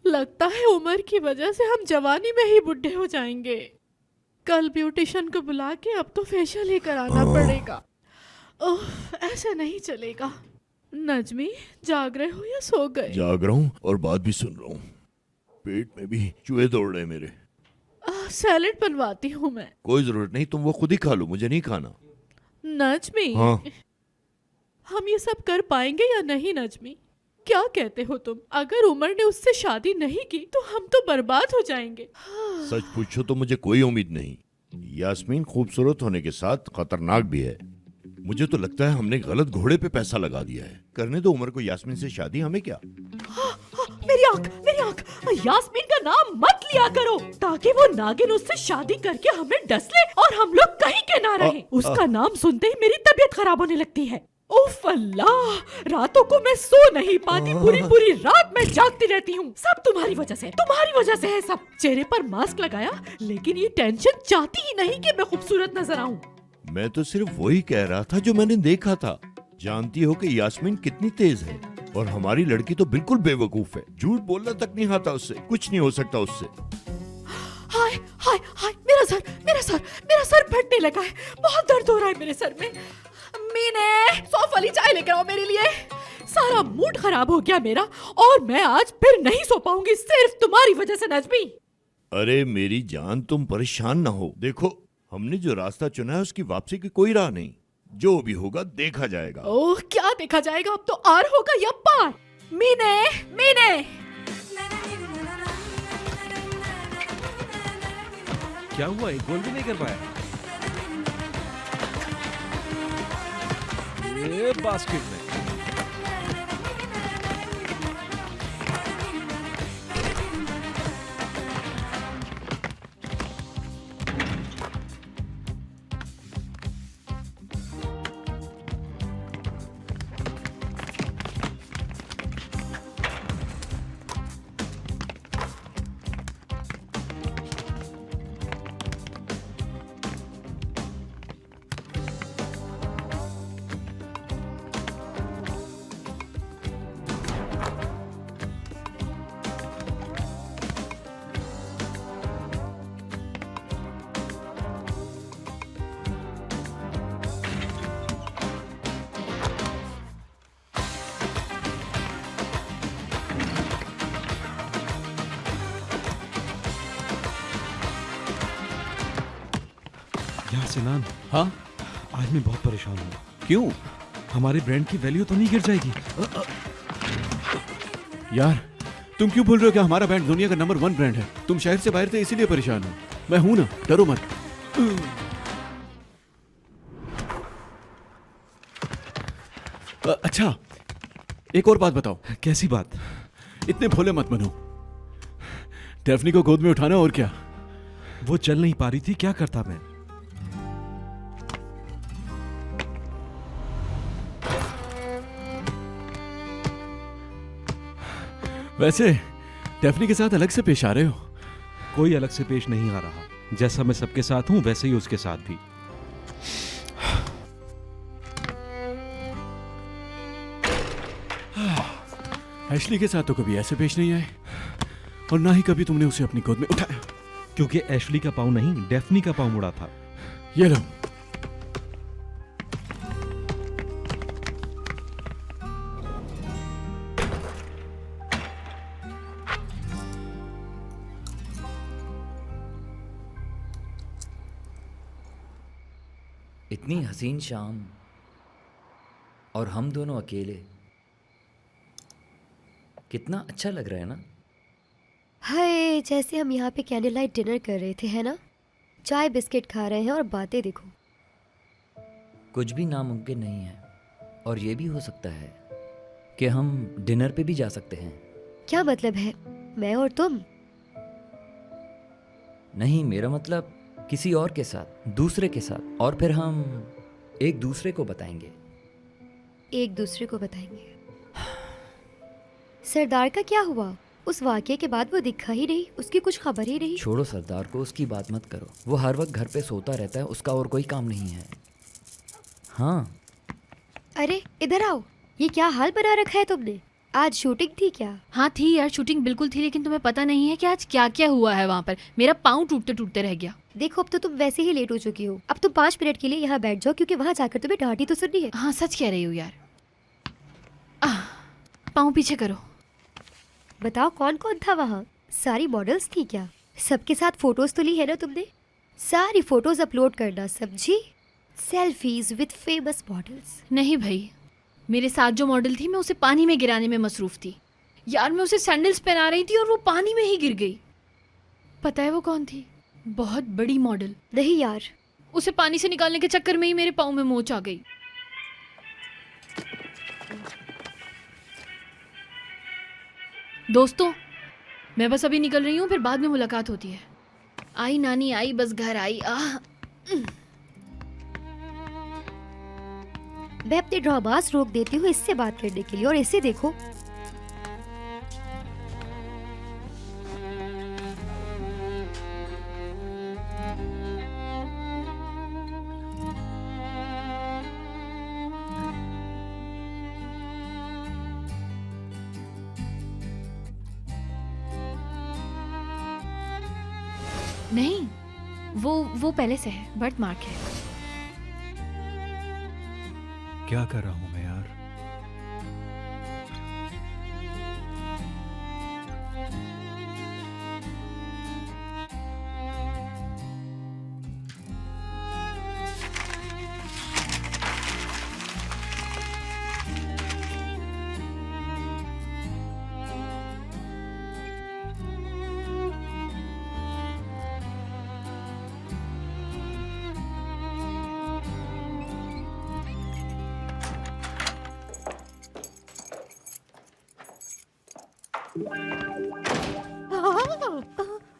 लगता है उम्र की वजह से हम जवानी में ही बुढ़े हो जाएंगे। कल ब्यूटिशियन को बुला के अब तो फेशियल ही कराना पड़ेगा। ओह ऐसे नहीं चलेगा। नजमी जाग रहे हो या सो गए? जाग रहा हूँ और बात भी सुन रहा हूँ। पेट में भी चूहे दौड़ रहे मेरे। सैलेड बनवाती हूँ मैं। कोई जरूरत नहीं, तुम वो खुद ही खा लो, मुझे नहीं खाना। नजमी, हाँ। हम ये सब कर पाएंगे या नहीं नजमी? क्या कहते हो तुम? अगर उमर ने उससे शादी नहीं की तो हम तो बर्बाद हो जाएंगे। सच पूछो तो मुझे कोई उम्मीद नहीं। यास्मीन खूबसूरत होने के साथ खतरनाक भी है। मुझे तो लगता है हमने गलत घोड़े पे पैसा लगा दिया है। करने दो उमर को यास्मीन से शादी, हमें क्या। मेरी आंख, मेरी आंख। यास्मीन का नाम मत लिया करो, ताकि वो नागिन उससे शादी करके हमें डस ले और हम लोग कहीं के ना रहे। उसका नाम सुनते ही मेरी तबीयत खराब होने लगती है। उफ अल्लाह, रातों को मैं सो नहीं पाती, पूरी पूरी रात मैं जागती रहती हूँ। सब तुम्हारी वजह से, तुम्हारी वजह से है सब। चेहरे पर मास्क लगाया, लेकिन ये टेंशन चाहती ही नहीं कि मैं खूबसूरत नजर आऊं। मैं तो सिर्फ वही कह रहा था जो मैंने देखा था। जानती हो कि यास्मीन कितनी तेज है, और हमारी लड़की तो बिल्कुल बेवकूफ है। झूठ बोलना तक नहीं आता उससे, कुछ नहीं हो सकता उससे। हाय हाय हाय, मेरा सर, मेरा सर, मेरा सर फटने लगा है। बहुत दर्द हो रहा है मेरे सर में। मीने, सौंफ वाली चाय लेकर आओ मेरे लिए। सारा मूड खराब हो गया मेरा, और मैं आज फिर नहीं सो पाऊंगी, सिर्फ तुम्हारी वजह से नजमी। अरे मेरी जान, तुम परेशान ना हो। देखो, हमने जो रास्ता चुना है उसकी वापसी की कोई राह नहीं। जो भी होगा देखा जाएगा। ओह क्या देखा जाएगा? अब तो आर होगा या पार। मीने, मीने। क्या हुआ? एक गोल भी नहीं कर पाया। ये बास्केट में यार सिनान, हाँ आज मैं बहुत परेशान हूँ। क्यों? हमारे ब्रांड की वैल्यू तो नहीं गिर जाएगी? यार तुम क्यों बोल रहे हो कि हमारा ब्रांड दुनिया का नंबर 1 ब्रांड है? तुम शहर से बाहर थे इसीलिए परेशान हो। मैं हूं ना, डरो मत। अच्छा एक और बात बताओ। कैसी बात? इतने भोले मत बनो। डेफनी को गोद में उठाना और क्या। वो चल नहीं पा रही थी, क्या करता मैं? वैसे डेफनी के साथ अलग से पेश आ रहे हो? कोई अलग से पेश नहीं आ रहा। जैसा मैं सबके साथ हूं वैसे ही उसके साथ भी। एशली के साथ तो कभी ऐसे पेश नहीं आए और ना ही कभी तुमने उसे अपनी गोद में उठाया। क्योंकि एशली का पाँव नहीं, डेफनी का पाँव मुड़ा था। ये लो। इतनी हसीन शाम और हम दोनों अकेले, कितना अच्छा लग रहा है ना। हाय, जैसे हम यहाँ पे कैंडल लाइट डिनर कर रहे थे, है ना? चाय बिस्किट खा रहे हैं और बातें देखो। कुछ भी नामुमकिन नहीं है और ये भी हो सकता है कि हम डिनर पे भी जा सकते हैं। क्या मतलब है? मैं और तुम? नहीं, मेरा मतलब किसी और के साथ, दूसरे के साथ, और फिर हम एक दूसरे को बताएंगे। एक दूसरे को बताएंगे? सरदार का क्या हुआ? उस वाकये के बाद वो दिखा ही नहीं, उसकी कुछ खबर ही नहीं। छोड़ो सरदार को, उसकी बात मत करो। वो हर वक्त घर पे सोता रहता है, उसका और कोई काम नहीं है। हाँ। अरे इधर आओ, ये क्या हाल बना रखा है तुमने? आज शूटिंग थी क्या? हाँ थी यार, शूटिंग बिल्कुल थी, लेकिन तुम्हें पता नहीं है कि आज क्या क्या हुआ है वहाँ पर। मेरा पाँव टूटते टूटते रह गया। देखो अब तो तुम वैसे ही लेट हो चुकी हो। अब तुम 5 मिनट के लिए यहाँ बैठ जाओ, क्योंकि वहाँ जाकर तुम्हें डांटी तो सुननी है। हाँ सच कह रही हूँ यार। पाँव पीछे करो। बताओ कौन कौन था वहाँ? सारी मॉडल्स थी क्या? सबके साथ फोटोज तो ली है ना तुमने? सारी फोटोज अपलोड करना, समझी? Selfies with famous models. नहीं भाई, मेरे साथ जो मॉडल थी मैं उसे पानी में गिराने में मसरूफ थी यार। मैं उसे सैंडल्स पहना रही थी और वो पानी में ही गिर गई। पता है वो कौन थी? बहुत बड़ी मॉडल। नहीं यार, उसे पानी से निकालने के चक्कर में ही मेरे पाँव में मोच आ गई। दोस्तों, मैं बस अभी निकल रही हूँ, फिर बाद में मुलाकात होती है। आई नानी आई, बस घर आई। मैं अपने ड्रामास रोक देती हूँ इससे बात करने के लिए, और इसे देखो। नहीं, वो पहले से है, बर्थ मार्क है। क्या कर रहा हूं मैं यार?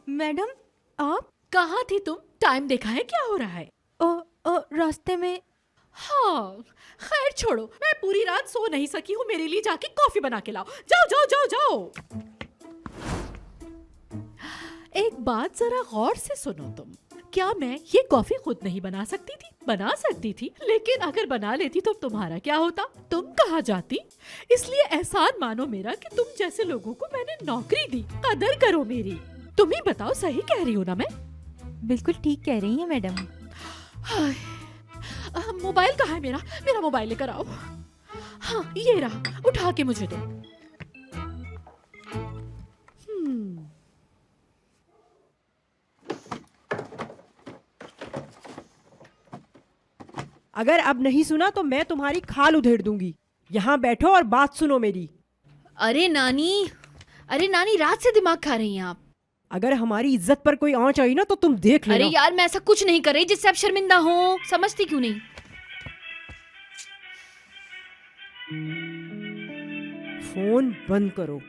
मैडम, आप कहाँ थी तुम? टाइम देखा है क्या हो रहा है? रास्ते में। हाँ, खैर छोड़ो, मैं पूरी रात सो नहीं सकी हूँ। मेरे लिए जाके कॉफी बना के लाओ। जाओ जाओ जाओ जाओ। एक बात जरा गौर से सुनो तुम। क्या मैं ये कॉफी खुद नहीं बना सकती थी? बना सकती थी, लेकिन अगर बना लेती तो तुम्हारा क्या होता? तुम कहाँ जाती? इसलिए एहसान मानो मेरा कि तुम जैसे लोगों को मैंने नौकरी दी। कदर करो मेरी। तुम ही बताओ, सही कह रही हो ना मैं? बिल्कुल ठीक कह रही हैं मैडम। मोबाइल कहाँ है मेरा? मेरा मोबाइल लेकर आओ। हाँ ये रहा, उठा के मुझे दो। अगर अब नहीं सुना तो मैं तुम्हारी खाल उधेड़ दूंगी। यहाँ बैठो और बात सुनो मेरी। अरे नानी रात से दिमाग खा रही हैं आप। अगर हमारी इज्जत पर कोई आंच आई ना तो तुम देख लेना। अरे यार मैं ऐसा कुछ नहीं कर रही जिससे आप शर्मिंदा हो, समझती क्यों नहीं? फोन बंद करो।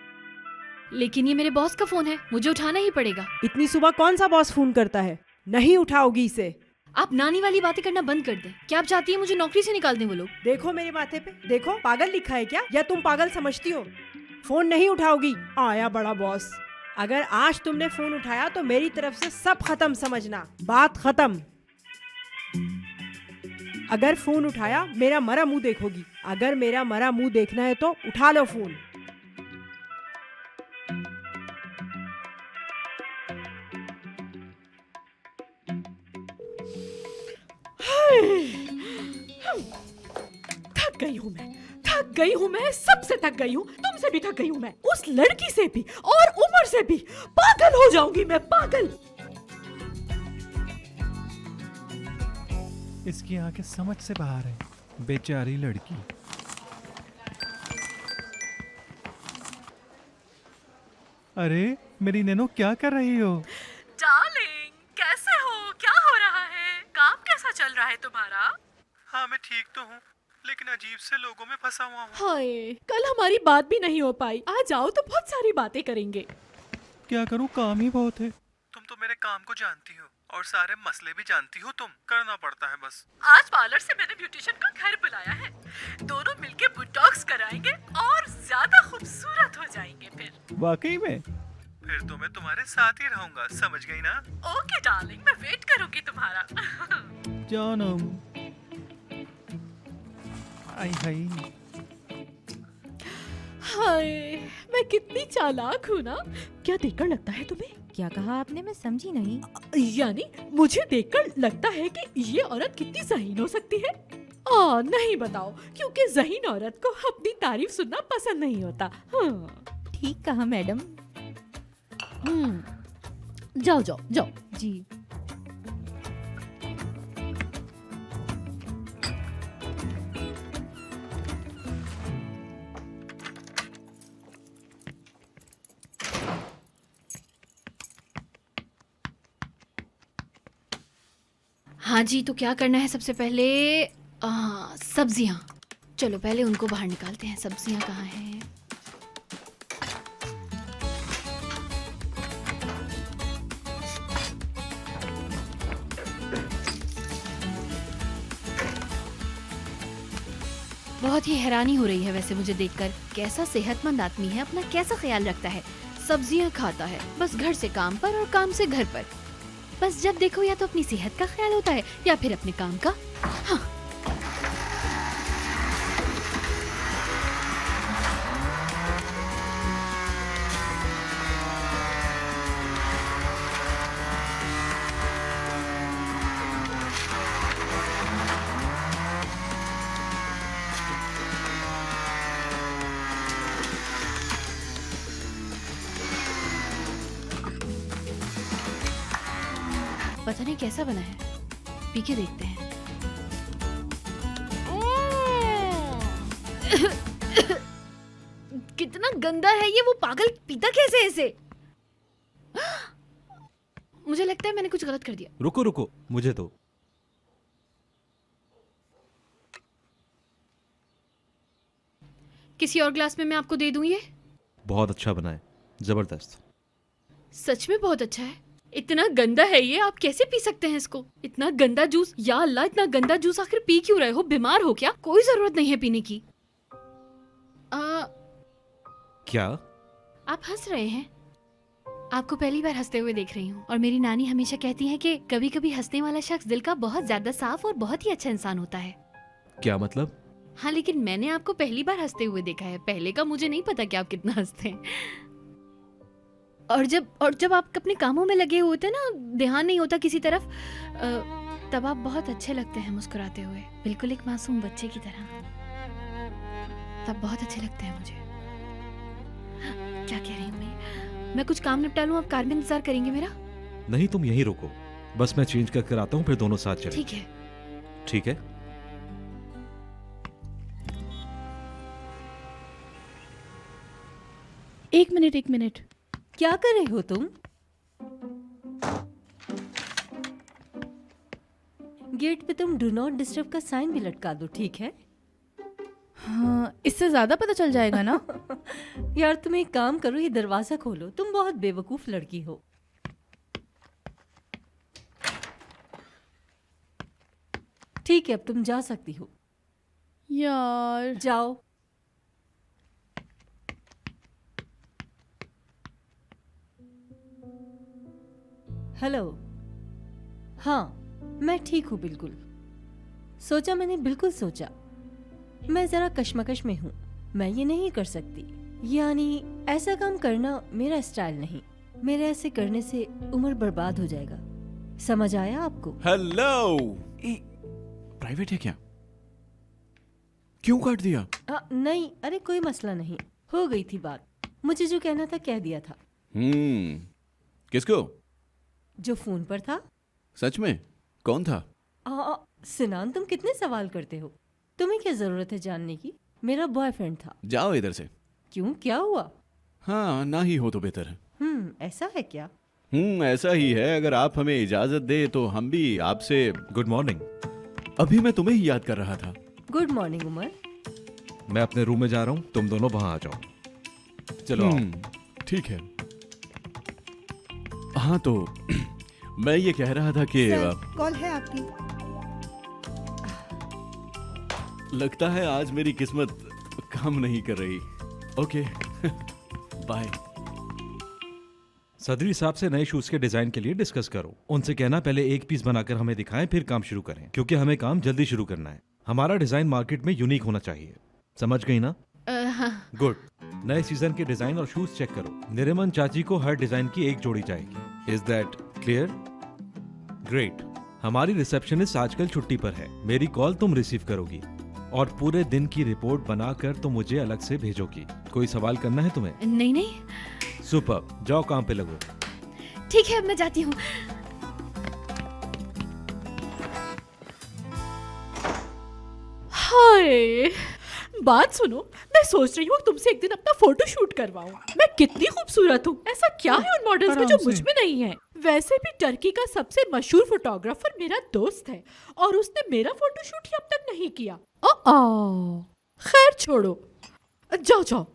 लेकिन ये मेरे बॉस का फोन है, मुझे उठाना ही पड़ेगा। इतनी सुबह कौन सा बॉस फोन करता है? नहीं उठाओगी इसे। आप नानी वाली बातें करना बंद कर दें। क्या आप चाहती हैं मुझे नौकरी से निकाल दें वो लोग? देखो मेरे माथे पे, देखो पागल लिखा है क्या, या तुम पागल समझती हो? फोन नहीं उठाओगी, आया बड़ा बॉस। अगर आज तुमने फोन उठाया तो मेरी तरफ से सब खत्म समझना, बात खत्म। अगर फोन उठाया मेरा मरा मुंह देखोगी। अगर मेरा मरा मुंह देखना है तो उठा लो फोन। थक गई हूँ मैं, सबसे थक गई हूँ, तुमसे भी थक गई हूँ मैं, उस लड़की से भी और उमर से भी। पागल हो जाऊंगी मैं, पागल। इसकी आंखें समझ से बाहर है, बेचारी लड़की। अरे मेरी नैनो, क्या कर रही हो? डार्लिंग, कैसे हो? क्या हो रहा है? काम कैसा चल रहा है तुम्हारा? हाँ मैं ठीक तो हूँ, लेकिन अजीब से लोगों में फंसा हुआ हूँ। हाय, कल हमारी बात भी नहीं हो पाई। आज आओ तो बहुत सारी बातें करेंगे। क्या करूँ, काम ही बहुत है। तुम तो मेरे काम को जानती हो और सारे मसले भी जानती हो, तुम करना पड़ता है बस। आज पार्लर से मैंने ब्यूटिशियन का घर बुलाया है। दोनों मिलके बोटॉक्स कराएंगे और ज्यादा खूबसूरत हो जाएंगे फिर। वाकई में? फिर तो मैं तुम्हारे साथ ही रहूंगा, समझ गई ना? ओके डार्लिंग, मैं वेट करूंगी तुम्हारा। जानम। आई हाय। हाय, मैं कितनी चालाक हूँ ना। क्या देखकर लगता है तुम्हें? क्या कहा आपने, मैं समझी नहीं। यानी मुझे देखकर लगता है कि ये औरत कितनी ज़हीन हो सकती है? नहीं बताओ, क्योंकि ज़हीन औरत को अपनी तारीफ सुनना पसंद नहीं होता। हाँ। ठीक कहा मैडम। जाओ जाओ जाओ। जी। हाँ जी, तो क्या करना है सबसे पहले? सब्जियाँ। चलो पहले उनको बाहर निकालते हैं। सब्जियाँ कहाँ हैं? बहुत ही हैरानी हो रही है वैसे मुझे देखकर। कैसा सेहतमंद आदमी है, अपना कैसा ख्याल रखता है। सब्जियाँ खाता है, बस घर से काम पर और काम से घर पर। बस जब देखो या तो अपनी सेहत का ख्याल होता है या फिर अपने काम का। हाँ। पता नहीं कैसा बना है, पी के देखते हैं। कितना गंदा है ये, वो पागल पीता कैसे है इसे? मुझे लगता है मैंने कुछ गलत कर दिया। रुको रुको, मुझे दो। किसी और ग्लास में मैं आपको दे दूं ये? बहुत अच्छा बना है, जबरदस्त। सच में बहुत अच्छा है। इतना गंदा है ये, आप कैसे पी सकते हैं इसको? इतना गंदा जूस, या अल्लाह, इतना गंदा जूस आखिर पी क्यों रहे हो? बीमार हो क्या? कोई जरूरत नहीं है पीने की। क्या आप हंस रहे हैं? आपको पहली बार हंसते हुए देख रही हूँ। और मेरी नानी हमेशा कहती है कि कभी कभी हंसने वाला शख्स दिल का बहुत ज्यादा साफ और बहुत ही अच्छा इंसान होता है। क्या मतलब? हाँ, लेकिन मैंने आपको पहली बार हंसते हुए देखा है। पहले का मुझे नहीं पता कि आप कितना हंसते हैं। और जब आप अपने कामों में लगे होते हैं ना, ध्यान नहीं होता किसी तरफ, तब आप बहुत अच्छे लगते हैं मुस्कुराते हुए, बिल्कुल एक मासूम बच्चे की तरह। तब बहुत अच्छे लगते हैं मुझे। क्या कह रही हूँ मैं कुछ काम निपटा लूँ, आप कार में इंतजार करेंगे मेरा? नहीं, तुम यहीं रुको, बस मैं चेंज करके आता हूँ, फिर दोनों साथ चलेंगे। ठीक है। ठीक है। एक मिनट। क्या कर रहे हो तुम? गेट पे तुम डू नॉट डिस्टर्ब का साइन भी लटका दो, ठीक है? हाँ, इससे ज्यादा पता चल जाएगा ना? यार तुम एक काम करो, ये दरवाजा खोलो। तुम बहुत बेवकूफ लड़की हो। ठीक है, अब तुम जा सकती हो। यार जाओ। हेलो। हाँ, मैं ठीक हूँ बिल्कुल। मैंने बिल्कुल सोचा। मैं जरा कश्मकश में हूँ। मैं ये नहीं कर सकती, यानी ऐसा काम करना मेरा स्टाइल नहीं। मेरे ऐसे करने से उम्र बर्बाद हो जाएगा। समझ आया आपको? हेलो। प्राइवेट है क्या? क्यों काट दिया? नहीं, अरे कोई मसला नहीं, हो गई थी बात। मुझे जो कहना था कह दिया था। किसको? जो फोन पर था। सच में? कौन था? सिनान, तुम कितने सवाल करते हो? तुम्हें क्या जरूरत है जानने की? मेरा बॉयफ्रेंड था। जाओ इधर से। क्यों, क्या हुआ? हाँ, ना ही हो तो बेहतर है। ऐसा है क्या? ऐसा ही है। अगर आप हमें इजाजत दे तो हम भी आपसे। Good morning. अभी मैं तुम्हें ही याद कर रहा था। Good morning Umar. मैं अपने रूम में जा रहा हूँ, तुम दोनों वहां आ जाओ। चलो ठीक है। हाँ तो मैं ये कह रहा था कि कॉल है आपकी। लगता है आज मेरी किस्मत काम नहीं कर रही। Okay bye. सदरी साहब से नए शूज के डिजाइन के लिए डिस्कस करो। उनसे कहना पहले एक पीस बनाकर हमें दिखाएं, फिर काम शुरू करें, क्योंकि हमें काम जल्दी शुरू करना है। हमारा डिजाइन मार्केट में यूनिक होना चाहिए। समझ गई ना? गुड। नए सीजन के डिजाइन और शूज चेक करो। निरिमन चाची को हर डिजाइन की एक जोड़ी चाहिए। Is that clear? ग्रेट। हमारी रिसेप्शनिस्ट आजकल छुट्टी पर है। मेरी कॉल तुम रिसीव करोगी और पूरे दिन की रिपोर्ट बनाकर तुम मुझे अलग से भेजोगी। कोई सवाल करना है तुम्हें? नहीं। सुपर, जाओ काम पे लगो। ठीक है, अब मैं जाती हूँ। हाय, बात सुनो, मैं सोच रही हूँ तुमसे एक दिन अपना फोटो शूट करवाऊं। मैं कितनी खूबसूरत हूँ, ऐसा क्या है उन मॉडल्स में जो मुझ में नहीं है? वैसे भी टर्की का सबसे मशहूर फोटोग्राफर मेरा दोस्त है और उसने मेरा फोटो शूट ही अब तक नहीं किया। खैर छोड़ो, जाओ।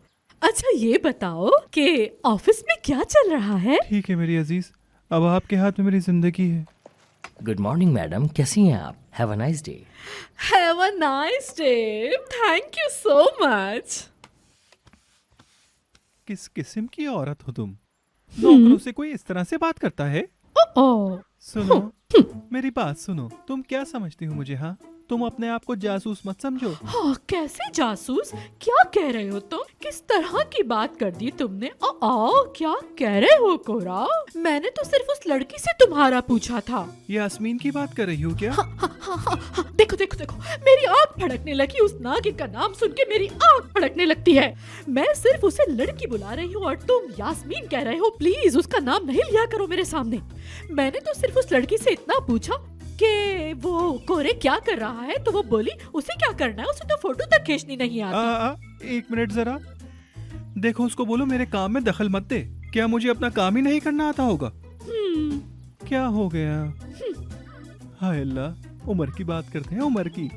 अच्छा ये बताओ कि ऑफिस में क्या चल रहा है? ठीक है मेरी अजीज, अब आपके हाथ में मेरी जिंदगी है। गुड मॉर्निंग मैडम, कैसी हैं आप? Have a nice day. Have a nice day. Thank you so much. किस किस्म की औरत हो तुम? नौकरों से कोई इस तरह से बात करता है? सुनो, मेरी बात सुनो। तुम क्या समझती हो मुझे? हाँ, तुम अपने आप को जासूस मत समझो। हाँ, कैसे जासूस? क्या कह रहे हो तुम? किस तरह की बात कर दी तुमने? क्या कह रहे हो कोरा? मैंने तो सिर्फ उस लड़की से तुम्हारा पूछा था। यास्मीन की बात कर रही हो क्या? हाँ, देखो मेरी आँख फड़कने लगी। उस नागिन का नाम सुन के मेरी आँख फड़कने लगती है। मैं सिर्फ उसे लड़की बुला रही हूँ और तुम यास्मीन कह रहे हो। प्लीज उसका नाम नहीं लिया करो मेरे सामने। मैंने तो सिर्फ उस लड़की से इतना पूछा कि वो कोरे क्या कर रहा है, तो वो बोली उसे क्या करना है, उसे तो फोटो तक खींचनी नहीं आती। एक मिनट जरा देखो, उसको बोलो मेरे काम में दखल मत दे। क्या मुझे अपना काम ही नहीं करना आता होगा? क्या हो गया? हाय अल्लाह, उमर की बात करते हैं, उमर की।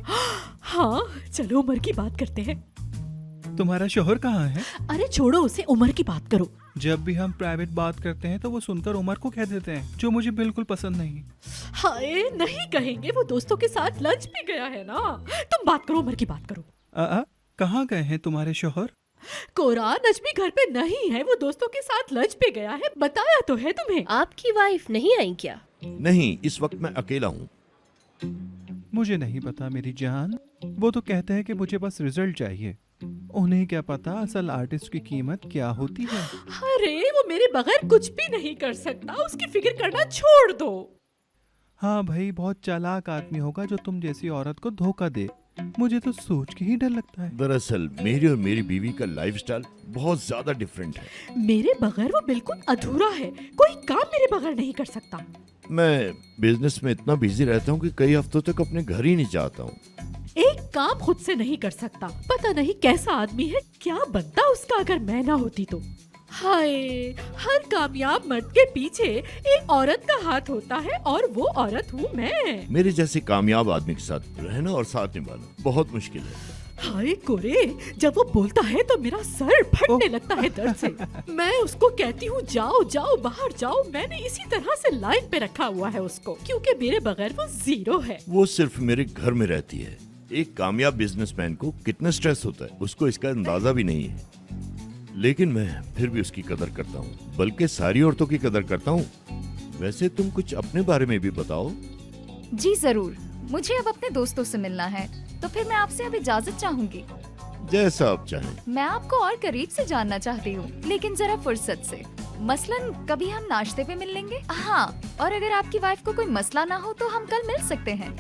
हाँ चलो उमर की बात करते हैं। तुम्हारा शोहर कहाँ है? अरे छोड़ो उसे, उमर की बात करो। जब भी हम प्राइवेट बात करते हैं तो वो सुनकर उमर को कह देते हैं, जो मुझे बिल्कुल पसंद नहीं। हाय, नहीं कहेंगे, वो दोस्तों के साथ लंच पे गया है ना। तुम बात करो, उमर की बात करो। कहाँ गए हैं तुम्हारे शोहर? कोरा, नजमी घर पे नहीं है, वो दोस्तों के साथ लंच पे गया है। बताया तो है तुम्हें। आपकी वाइफ नहीं आई क्या? नहीं, इस वक्त मैं अकेला हूँ। मुझे नहीं पता मेरी जान। वो तो कहते हैं कि मुझे बस रिजल्ट चाहिए। उन्हें क्या पता असल आर्टिस्ट की कीमत क्या होती है। अरे वो मेरे बगैर कुछ भी नहीं कर सकता, उसकी फिक्र करना छोड़ दो। हाँ भाई, बहुत चालाक आदमी होगा जो तुम जैसी औरत को धोखा दे। मुझे तो सोच के ही डर लगता है। दरअसल मेरी और मेरी बीवी का लाइफस्टाइल बहुत ज्यादा डिफरेंट है। मेरे बगैर वो बिल्कुल अधूरा है, कोई काम मेरे बगैर नहीं कर सकता। मैं बिजनेस में इतना बिजी रहता हूँ कि कई हफ्तों तक अपने घर ही नहीं जाता हूँ। एक काम खुद से नहीं कर सकता। पता नहीं कैसा आदमी है, क्या बनता उसका अगर मैं ना होती तो। हाय, हर कामयाब मर्द के पीछे एक औरत का हाथ होता है और वो औरत हूँ मैं। मेरे जैसे कामयाब आदमी के साथ रहना और साथ निभाना बहुत मुश्किल है। हाय कोरे, जब वो बोलता है तो मेरा सर फटने लगता है दर्द से। मैं उसको कहती हूँ जाओ जाओ बाहर जाओ। मैंने इसी तरह से लाइन पे रखा हुआ है उसको, क्योंकि मेरे बगैर वो जीरो है। वो सिर्फ मेरे घर में रहती है। एक कामयाब बिजनेसमैन को कितना स्ट्रेस होता है उसको इसका अंदाजा भी नहीं है, लेकिन मैं फिर भी उसकी कदर करता हूँ, बल्कि सारी औरतों की कदर करता हूँ। वैसे तुम कुछ अपने बारे में भी बताओ। जी जरूर, मुझे अब अपने दोस्तों से मिलना है, तो फिर मैं आपसे अब इजाजत चाहूंगी। जैसा आप चाहें। मैं आपको और करीब से जानना चाहती हूँ, लेकिन जरा फुर्सत से। मसलन कभी हम नाश्ते पे मिल लेंगे। हाँ, और अगर आपकी वाइफ को कोई मसला ना हो तो हम कल मिल सकते हैं।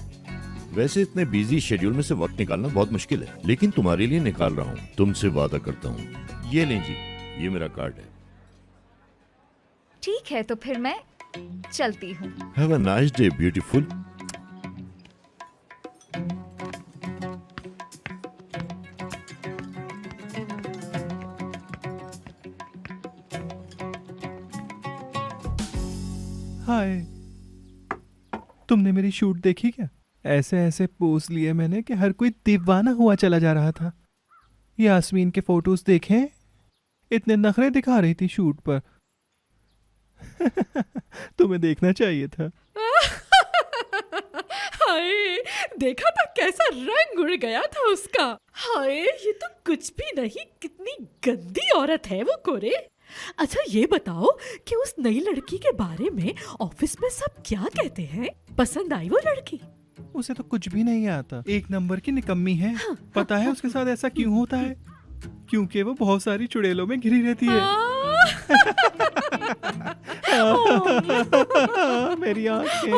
वैसे इतने बिजी शेड्यूल में से वक्त निकालना बहुत मुश्किल है, लेकिन तुम्हारे लिए निकाल रहा हूँ। तुमसे वादा करता हूँ। ये लें जी, ये मेरा कार्ड है। ठीक है, तो फिर मैं चलती हूँ। Have a nice day beautiful. Hi, तुमने मेरी शूट देखी क्या? ऐसे ऐसे पोज लिए मैंने कि हर कोई दीवाना हुआ चला जा रहा था। यास्मीन के फोटोज देखें, इतने नखरे दिखा रही थी शूट पर। तुम्हें देखना चाहिए था। हाय, देखा था कैसा रंग उड़ गया था उसका। हाय, ये तो कुछ भी नहीं, कितनी गंदी औरत है वो कोरे। अच्छा ये बताओ कि उस नई लड़की के बारे में ऑफिस में सब क्या कहते हैं? पसंद आई वो लड़की? उसे तो कुछ भी नहीं आता, एक नंबर की निकम्मी है। पता है उसके साथ ऐसा क्यों होता है? क्योंकि वो बहुत सारी चुड़ैलों में घिरी रहती है। मेरी आंखें।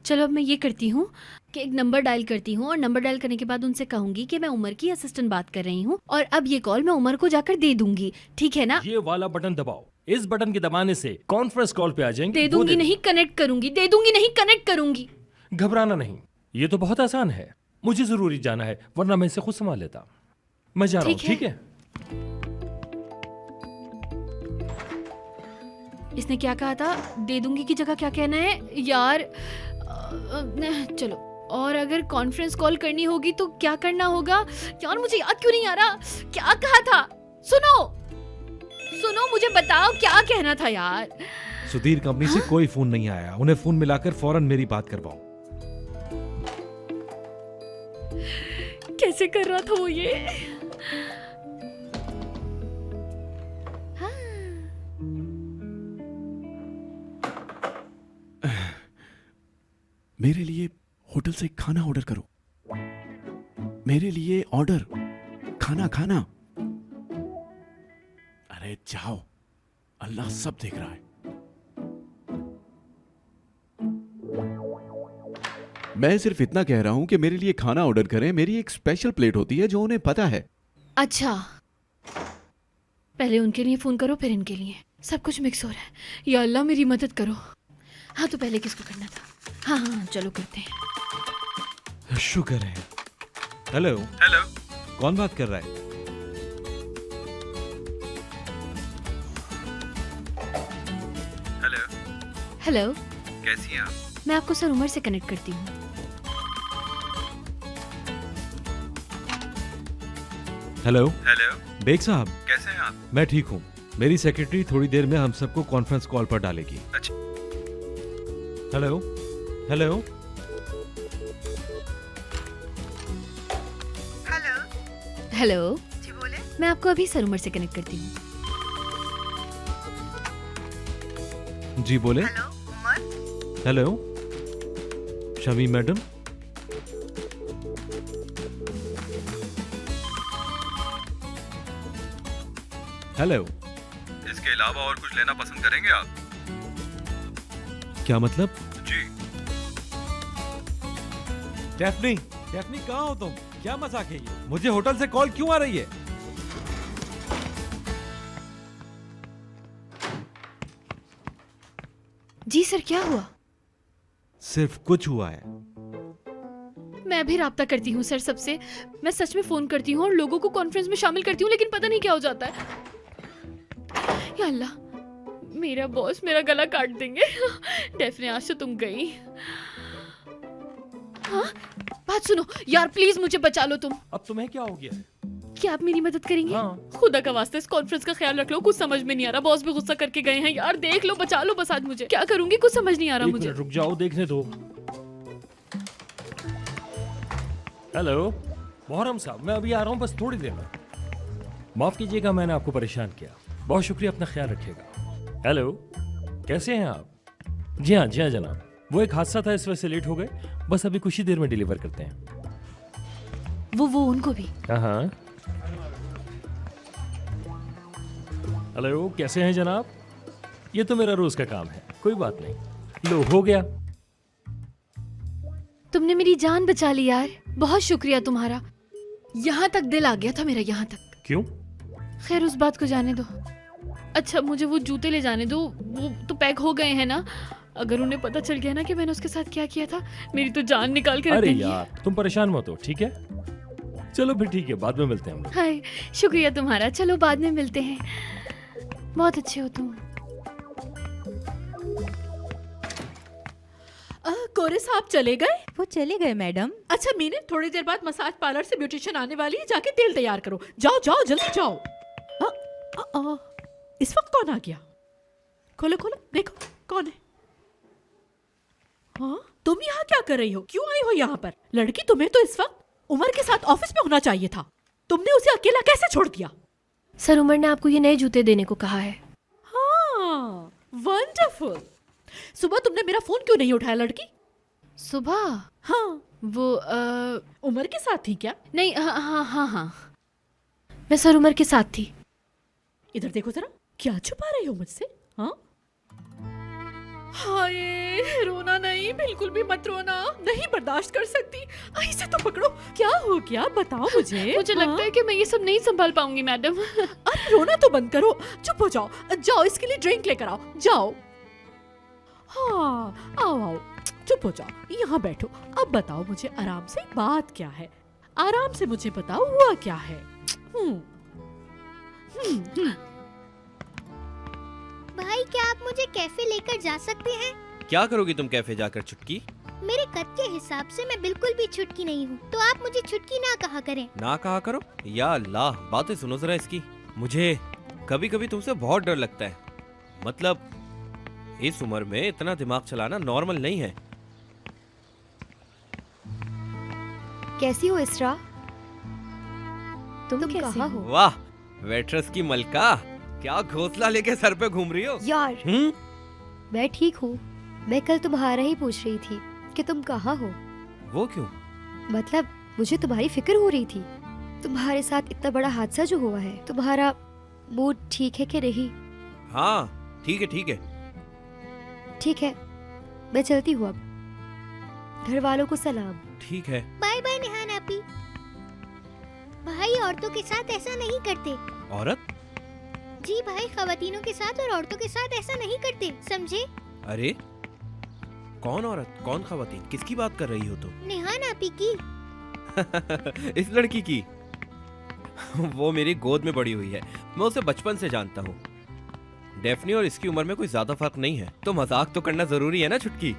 चलो अब मैं ये करती हूँ कि एक नंबर डायल करती हूँ और नंबर डायल करने के बाद उनसे कहूंगी कि मैं उमर की असिस्टेंट बात कर रही हूँ और अब ये कॉल मैं उमर को जाकर दे दूंगी। ठीक है ना? ये वाला बटन दबाओ। इस बटन के दबाने से कॉन्फ्रेंस कॉल पे आ जाएंगे। दे दूंगी नहीं, कनेक्ट करूंगी। दे दूंगी नहीं, कनेक्ट करूंगी। घबराना नहीं, ये तो बहुत आसान है। मुझे जरूरी जाना है, वरना मैं इसे खुद संभाल लेता। मैं जा रहा हूँ, ठीक है? इसने क्या कहा था? दे दूंगी की जगह क्या कहना है यार? चलो, और अगर कॉन्फ्रेंस कॉल करनी होगी तो क्या करना होगा यार? मुझे याद क्यों नहीं आ रहा? क्या कहा था? सुनो, मुझे बताओ क्या कहना था यार। सुधीर कंपनी से कोई फोन नहीं आया, उन्हें फोन मिलाकर फौरन मेरी बात करवाओ। कैसे कर रहा था वो ये? मेरे लिए होटल से खाना ऑर्डर करो। मेरे लिए ऑर्डर, खाना। अरे जाओ, अल्लाह सब देख रहा है। मैं सिर्फ इतना कह रहा हूं कि मेरे लिए खाना ऑर्डर करें। मेरी एक स्पेशल प्लेट होती है जो उन्हें पता है। अच्छा, पहले उनके लिए फोन करो, फिर इनके लिए। सब कुछ मिक्स हो रहा है। या अल्लाह मेरी मदद करो। हाँ, तो पहले किसको करना था? हाँ, चलो करते हैं। शुक्र है। हेलो। कौन बात कर रहा है? हेलो। कैसी हैं आप? मैं आपको सर उमर से कनेक्ट करती हूँ। हेलो। बेग साहब, कैसे हैं आप? मैं ठीक हूँ। मेरी सेक्रेटरी थोड़ी देर में हम सबको कॉन्फ्रेंस कॉल पर डालेगी। अच्छा। हेलो। हेलो जी, बोले। मैं आपको अभी सर उमर से कनेक्ट करती हूँ। जी बोले। Hello Shami madam. हेलो। इसके अलावा और कुछ लेना पसंद करेंगे आप? क्या मतलब? जी। डेफनी कहाँ हो तुम? क्या मजाक है ये? मुझे होटल से कॉल क्यों आ रही है? जी सर, क्या हुआ? सिर्फ कुछ हुआ है। मैं भी राब्ता करती हूँ सर सबसे। मैं सच में फ़ोन करती हूँ और लोगों को कॉन्फ्रेंस में शामिल करती हूँ, लेकिन पता नहीं क्या हो जाता है। या अल्लाह, मेरा बॉस मेरा गला काट देंगे। डेफने आज तो तुम गई। हाँ, बात सुनो यार, प्लीज मुझे बचा लो तुम। अब तुम्हें क्या हो गया है? क्या आप मेरी मदद करेंगे? हाँ। खुदा का वास्ते इस कॉन्फ्रेंस का ख्याल रख लो, कुछ समझ में नहीं आ रहा। बॉस भी गुस्सा करके गए हैं यार, देख लो, बचा लो बस आज मुझे। क्या करूंगी कुछ समझ नहीं आ रहा एक मुझे। मिनट रुक जाओ, देखने दो। हेलो मोहर्रम साहब, मैं अभी आ रहा हूँ, बस थोड़ी देर में। माफ कीजिएगा मैंने आपको परेशान किया, बहुत शुक्रिया, अपना ख्याल रखिएगा। हेलो, कैसे हैं आप? जी हाँ जनाब, वो एक हादसा था इस वजह से लेट हो गए, बस अभी कुछ ही देर में डिलीवर करते हैं। वो उनको भी। हाँ। हेलो, कैसे हैं जनाब? ये तो मेरा रोज का काम है, कोई बात नहीं। लो, हो गया। तुमने मेरी जान बचा ली यार, बहुत शुक्रिया तुम्हारा। यहाँ तक दिल आ गया था मेरा, यहाँ तक। क्यों? खैर उस बात को जाने दो। अच्छा मुझे वो जूते ले जाने दो, वो तो पैक हो गए हैं ना। अगर उन्हें पता चल गया ना कि मैंने उसके साथ क्या किया था, मेरी तो जान निकाल के रख अरे देंगे। यार तुम परेशान मत हो, ठीक है? चलो फिर ठीक है, बाद में मिलते हैं हम लोग। हाय, शुक्रिया तुम्हारा, चलो बाद में मिलते हैं। बहुत अच्छे हो तुम। कोरे साहब चले गए? वो चले गए मैडम। अच्छा मीने, थोड़ी देर बाद मसाज पार्लर से ब्यूटिशियन आने वाली है, जाके तेल तैयार करो। जाओ जाओ जल्दी जाओ। इस वक्त कौन आ गया? खोलो खोलो देखो कौन है। हाँ, तुम यहाँ क्या कर रही हो? क्यों आई हो यहाँ पर? लड़की, तुम्हें तो इस वक्त उमर के साथ ऑफिस में होना चाहिए था, तुमने उसे अकेला कैसे छोड़ दिया? सर उमर ने आपको ये नए जूते देने को कहा है। हाँ, वंडरफुल। सुबह तुमने मेरा फोन क्यों नहीं उठाया लड़की? सुबह? हाँ, वो उमर के साथ थी क्या? नहीं, हाँ, मैं सर उमर के साथ थी। इधर देखो जरा, क्या छुपा रही हो मुझसे? हाँ, हाय, रोना नहीं, बिल्कुल भी मत रोना, नहीं बर्दाश्त कर सकती। ऐसे तो पकड़ो, क्या हो गया बताओ मुझे। मुझे लगता है कि मैं ये सब नहीं संभाल पाऊंगी मैडम। अरे रोना तो बंद करो, चुप हो जाओ। जाओ इसके लिए ड्रिंक लेकर आओ, जाओ। हाँ, आओ आओ, चुप हो जाओ, यहाँ बैठो। अब बताओ मुझे आराम से, बात क्या है? आराम से मुझे बताओ, हुआ क्या है? भाई क्या आप मुझे कैफे लेकर जा सकते हैं? क्या करोगी तुम कैफे जाकर चुटकी? मेरे कद के हिसाब से मैं बिल्कुल भी छुटकी नहीं हूँ, तो आप मुझे छुटकी ना कहा करें। ना कहा करो? या अल्लाह, बातें सुनो जरा इसकी। मुझे कभी कभी तुमसे बहुत डर लगता है। मतलब इस उम्र में इतना दिमाग चलाना नॉर्मल नहीं है। कैसी हो इसरा? तुम कहाँ हो? वाह, वेट्रेस की मलका, क्या घोंसला लेके सर पे घूम रही हो यार? मैं ठीक हूँ, मैं कल तुम्हारा ही पूछ रही थी कि तुम कहाँ हो। वो क्यों? मतलब मुझे तुम्हारी फिक्र हो रही थी, तुम्हारे साथ इतना बड़ा हादसा जो हुआ है। तुम्हारा मूड ठीक है कि नहीं? हाँ ठीक है ठीक है। ठीक है, मैं चलती हूँ अब। घर वालों को सलाम। ठीक है। बाय बाय निहान आपी। भाई औरतों के साथ ऐसा नहीं करते। औरत? जी भाई, खवातीनों के साथ और औरतों के साथ ऐसा नहीं करते, समझे? अरे कौन औरत, कौन खवातीन, किसकी बात कर रही हो तुम? निहान आपी की। इस लड़की की? वो मेरी गोद में बड़ी हुई है, मैं उसे बचपन से जानता हूँ। डेफनी और इसकी उम्र में कोई ज्यादा फर्क नहीं है, तो मजाक तो करना जरूरी है ना छुटकी।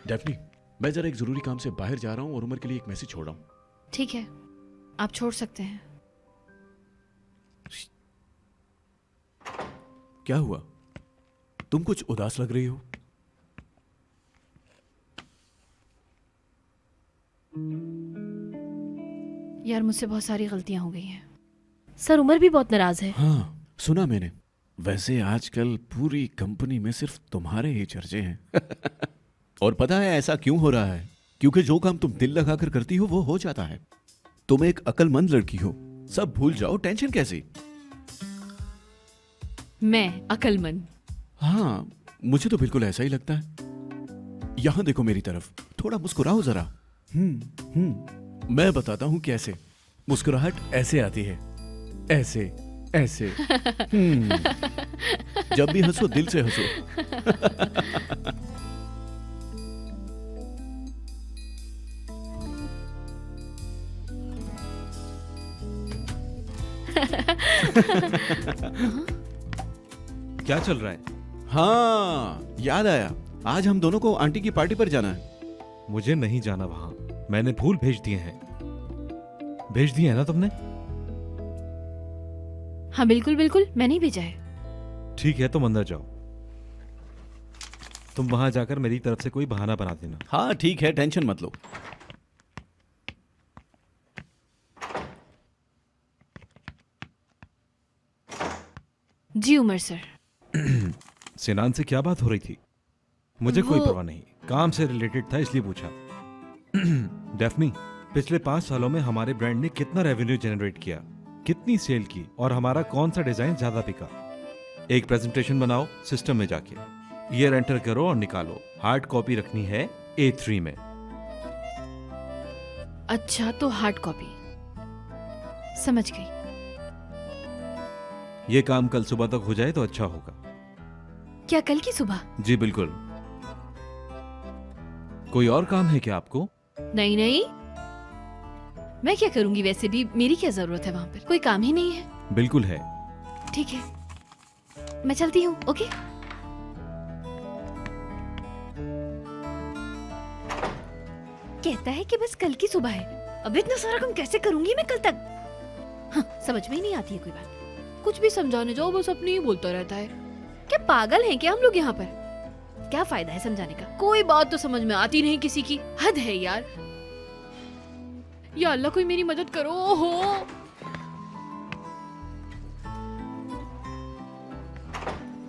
डेफनी, मैं जरा एक जरूरी काम से बाहर जा रहा हूँ और उमर के लिए एक मैसेज छोड़ रहा हूँ। ठीक है, आप छोड़ सकते हैं। क्या हुआ? तुम कुछ उदास लग रही हो। यार मुझसे बहुत सारी गलतियां हो गई हैं। सर उमर भी बहुत नाराज है। हाँ, सुना मैंने। वैसे आजकल पूरी कंपनी में सिर्फ तुम्हारे ही चर्चे हैं। और पता है ऐसा क्यों हो रहा है? क्योंकि जो काम तुम दिल लगाकर करती हो वो हो जाता है। तुम एक अक्लमंद लड़की हो, सब भूल जाओ, टेंशन कैसी? मैं अकलमंद। हाँ, मुझे तो बिल्कुल ऐसा ही लगता है। यहाँ देखो मेरी तरफ, थोड़ा मुस्कुराओ जरा। मैं बताता हूँ कैसे। मुस्कुराहट ऐसे आती है, ऐसे ऐसे। जब भी हंसो दिल से हंसो। क्या चल रहा है? हाँ, याद आया, आज हम दोनों को आंटी की पार्टी पर जाना है। मुझे नहीं जाना वहां, मैंने फूल भेज दिए हैं। भेज दिए हैं ना तुमने? हाँ बिल्कुल बिल्कुल, मैंने ही भेजा है। ठीक है, तुम अंदर जाओ। तुम वहां जाकर मेरी तरफ से कोई बहाना बना देना। हाँ ठीक है, टेंशन मत लो। जी उमर सर। सिनान से क्या बात हो रही थी? मुझे कोई वो- परवाह नहीं, काम से रिलेटेड था इसलिए पूछा। डेफनी, पिछले 5 सालों में हमारे ब्रांड ने कितना रेवेन्यू जनरेट किया, कितनी सेल की और हमारा कौन सा डिजाइन ज्यादा बिका। एक प्रेजेंटेशन बनाओ सिस्टम में जाके, ईयर एंटर करो और निकालो। हार्ड कॉपी रखनी है A3 में। अच्छा तो हार्ड कॉपी, समझ गई। ये काम कल सुबह तक हो जाए तो अच्छा होगा। क्या कल की सुबह? जी बिल्कुल। कोई और काम है क्या आपको? नहीं नहीं, मैं क्या करूंगी, वैसे भी मेरी क्या जरूरत है वहां पर, कोई काम ही नहीं है। बिल्कुल है। ठीक है, मैं चलती हूँ। ओके। कहता है कि बस कल की सुबह है, अब इतना सारा काम कैसे करूंगी मैं कल तक? हाँ, समझ में ही नहीं आती है कोई बात। कुछ भी समझाने जाओ बस अपनी ही बोलता रहता है। क्या पागल हैं क्या हम लोग यहाँ पर? क्या फायदा है समझाने का, कोई बात तो समझ में आती नहीं किसी की। हद है यार। या अल्लाह कोई मेरी मदद करो। हो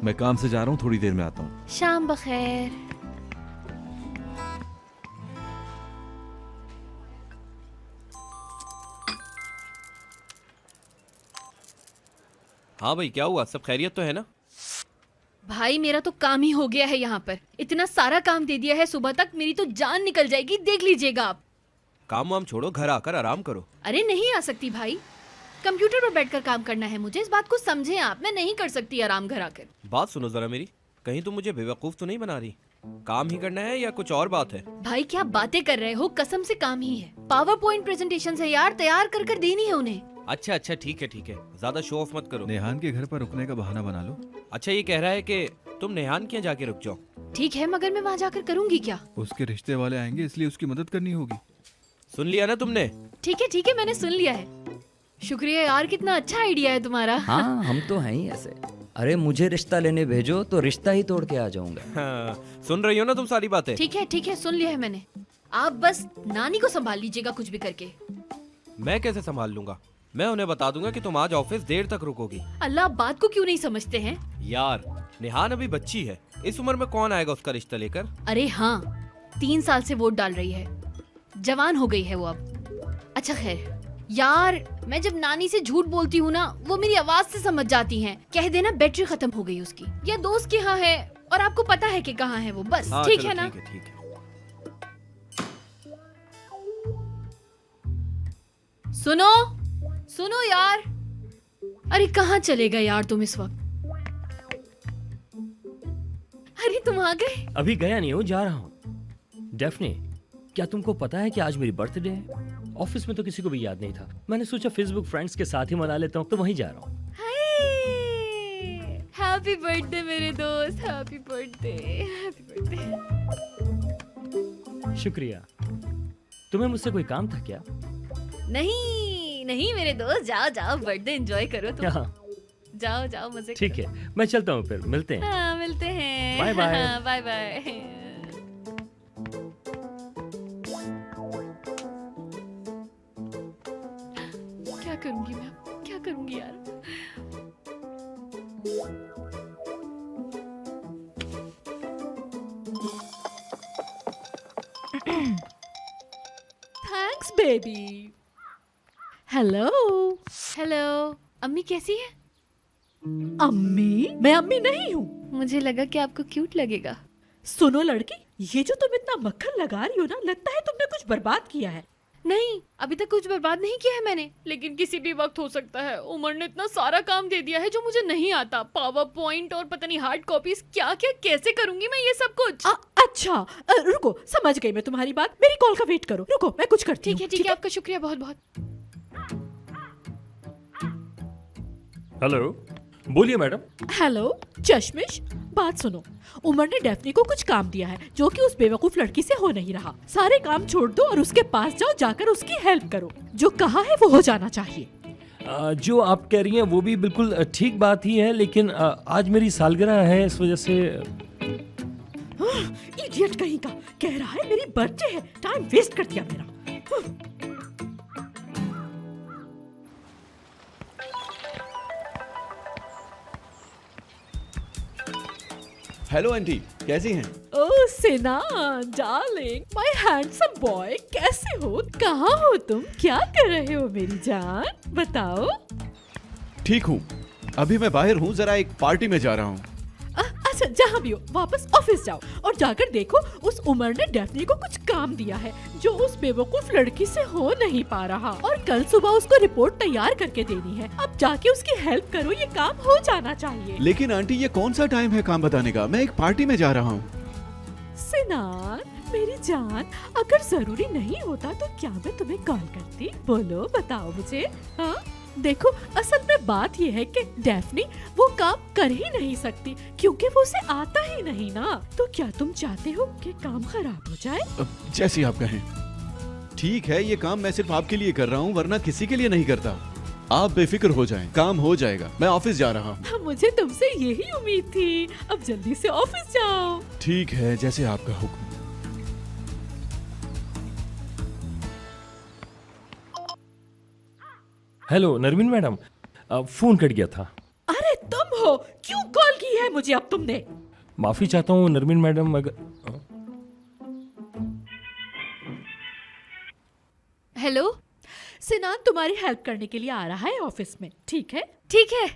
मैं काम से जा रहा हूँ, थोड़ी देर में आता हूँ। शाम बखैर। हाँ भाई, क्या हुआ? सब खैरियत तो है ना? भाई मेरा तो काम ही हो गया है यहाँ पर, इतना सारा काम दे दिया है सुबह तक, मेरी तो जान निकल जाएगी, देख लीजिएगा आप। काम वाम छोड़ो, घर आकर आराम करो। अरे नहीं आ सकती भाई, कंप्यूटर पर बैठकर काम करना है मुझे, इस बात को समझे आप। मैं नहीं कर सकती आराम घर आकर। बात सुनो जरा मेरी, कहीं तुम मुझे बेवकूफ तो नहीं बना रही? काम ही करना है या कुछ और बात है? भाई क्या बातें कर रहे हो, कसम से काम ही है। पावर पॉइंट प्रेजेंटेशन है यार, तैयार कर कर देनी है उन्हें। अच्छा अच्छा, ठीक है ठीक है, ज्यादा शो ऑफ मत करो। नेहान के घर पर रुकने का बहाना बना लो। अच्छा, ये कह रहा है कि तुम नेहान के यहाँ जाके रुक जाओ। ठीक है, मगर मैं वहाँ जाकर करूँगी क्या? उसके रिश्ते वाले आएंगे इसलिए उसकी मदद करनी होगी। सुन लिया ना तुमने? ठीक है, मैंने सुन लिया है। शुक्रिया यार, कितना अच्छा आइडिया है तुम्हारा। हाँ, हम तो हैं ही ऐसे। अरे मुझे रिश्ता लेने भेजो तो रिश्ता ही तोड़ के आ जाऊंगा। हाँ, सुन रही हो ना तुम सारी बातें? ठीक है, सुन लिया है मैंने। आप बस नानी को संभाल लीजिएगा कुछ भी करके। मैं कैसे संभाल लूंगा? मैं उन्हें बता दूंगा कि तुम आज ऑफिस देर तक रुकोगी। अल्लाह, बात को क्यों नहीं समझते हैं यार, नेहान अभी बच्ची है, इस उम्र में कौन आएगा उसका रिश्ता लेकर? अरे हाँ, 3 साल से वोट डाल रही है, जवान हो गई है वो अब। अच्छा खैर यार, मैं जब नानी से झूठ बोलती हूँ ना, वो मेरी आवाज से समझ जाती हैं। कह देना बैटरी खत्म हो गई उसकी, या दोस्त के यहाँ है और आपको पता है कि कहाँ है वो, बस। हाँ, ठीक चलो, है ना? ठीक है। सुनो यार। अरे कहाँ चले गए यार तुम इस वक्त? अरे तुम आ गए? अभी गया नहीं हूँ, जा रहा हूँ। डेफनी, क्या तुमको पता है कि आज मेरी बर्थडे है? ऑफिस में तो किसी को भी याद नहीं था, मैंने सोचा फेसबुक फ्रेंड्स के साथ ही मना लेता हूँ, तो वहीं जा रहा हूँ। हैप्पी बर्थडे मेरे दोस्त, हैप्पी बर्थडे, हैप्पी बर्थडे। शुक्रिया। तुम्हें मुझसे कोई काम था क्या? नहीं मेरे दोस्त, जाओ बर्थडे एंजॉय करो तुम। यहाँ जाओ मजे करो। ठीक है, मैं चलता हूँ, फिर मिलते हैं। हाँ, मिलते हैं। Bye bye. हाँ, बाय बाय। क्या करूंगी मैं, क्या करूंगी यार? Thanks baby. हेलो। अम्मी कैसी है? अम्मी? मैं अम्मी नहीं हूँ। मुझे लगा कि आपको क्यूट लगेगा। सुनो लड़की, ये जो तुम इतना मक्खन लगा रही हो ना, लगता है तुमने कुछ बर्बाद किया है। नहीं, अभी तक कुछ बर्बाद नहीं किया है मैंने, लेकिन किसी भी वक्त हो सकता है। उमर ने इतना सारा काम दे दिया है जो मुझे नहीं आता। पावर पॉइंट और पता नहीं हार्ड कॉपीज, क्या क्या कैसे करूंगी मैं ये सब कुछ। अच्छा रुको, समझ गई मैं तुम्हारी बात। मेरी कॉल का वेट करो, रुको मैं कुछ करती हूँ। ठीक है, आपका शुक्रिया बहुत बहुत। हेलो, बोलिए मैडम। हेलो चश्मिश, बात सुनो। उमर ने डेफनी को कुछ काम दिया है जो कि उस बेवकूफ लड़की से हो नहीं रहा। सारे काम छोड़ दो और उसके पास जाओ, जाकर उसकी हेल्प करो। जो कहा है वो हो जाना चाहिए। जो आप कह रही हैं वो भी बिल्कुल ठीक बात ही है, लेकिन आज मेरी सालगिरह है, इस वजह से। इडियट कहीं का, कह रहा है मेरी बर्थडे है। टाइम वेस्ट कर दिया मेरा। हेलो आंटी, कैसी हैं? ओह सिनान डार्लिंग, माय हैंडसम बॉय, कैसे हो? कहाँ हो तुम? क्या कर रहे हो मेरी जान? बताओ। ठीक हूँ, अभी मैं बाहर हूँ, जरा एक पार्टी में जा रहा हूँ। अच्छा जहाँ भी हो वापस ऑफिस जाओ और जाकर देखो उस उमर ने डेफनी को कुछ काम दिया है जो उस बेवकूफ लड़की से हो नहीं पा रहा, और कल सुबह उसको रिपोर्ट तैयार करके देनी है। अब जाके उसकी हेल्प करो, ये काम हो जाना चाहिए। लेकिन आंटी, ये कौन सा टाइम है काम बताने का? मैं एक पार्टी में जा रहा हूँ। सिनान मेरी जान, अगर जरूरी नहीं होता तो क्या मैं तुम्हें कॉल करती? बोलो, बताओ मुझे। हाँ देखो, असल में बात ये है कि डेफनी वो काम कर ही नहीं सकती क्योंकि वो उसे आता ही नहीं ना। तो क्या तुम चाहते हो कि काम खराब हो जाए? जैसी आप कहें। ठीक है, ये काम मैं सिर्फ आपके लिए कर रहा हूँ, वरना किसी के लिए नहीं करता। आप बेफिक्र हो जाएं, काम हो जाएगा। मैं ऑफिस जा रहा हूँ। मुझे तुमसे यही उम्मीद थी। अब जल्दी से ऑफिस जाओ। ठीक है, जैसे आपका हुक्म। Hello Narmeen madam, phone cut गया था। अरे तुम हो? क्यों कॉल की है मुझे अब तुमने? माफी चाहता हूँ नरमीन मैडम, अगर हेलो सिनान तुम्हारी हेल्प करने के लिए आ रहा है ऑफिस में। ठीक है? ठीक है,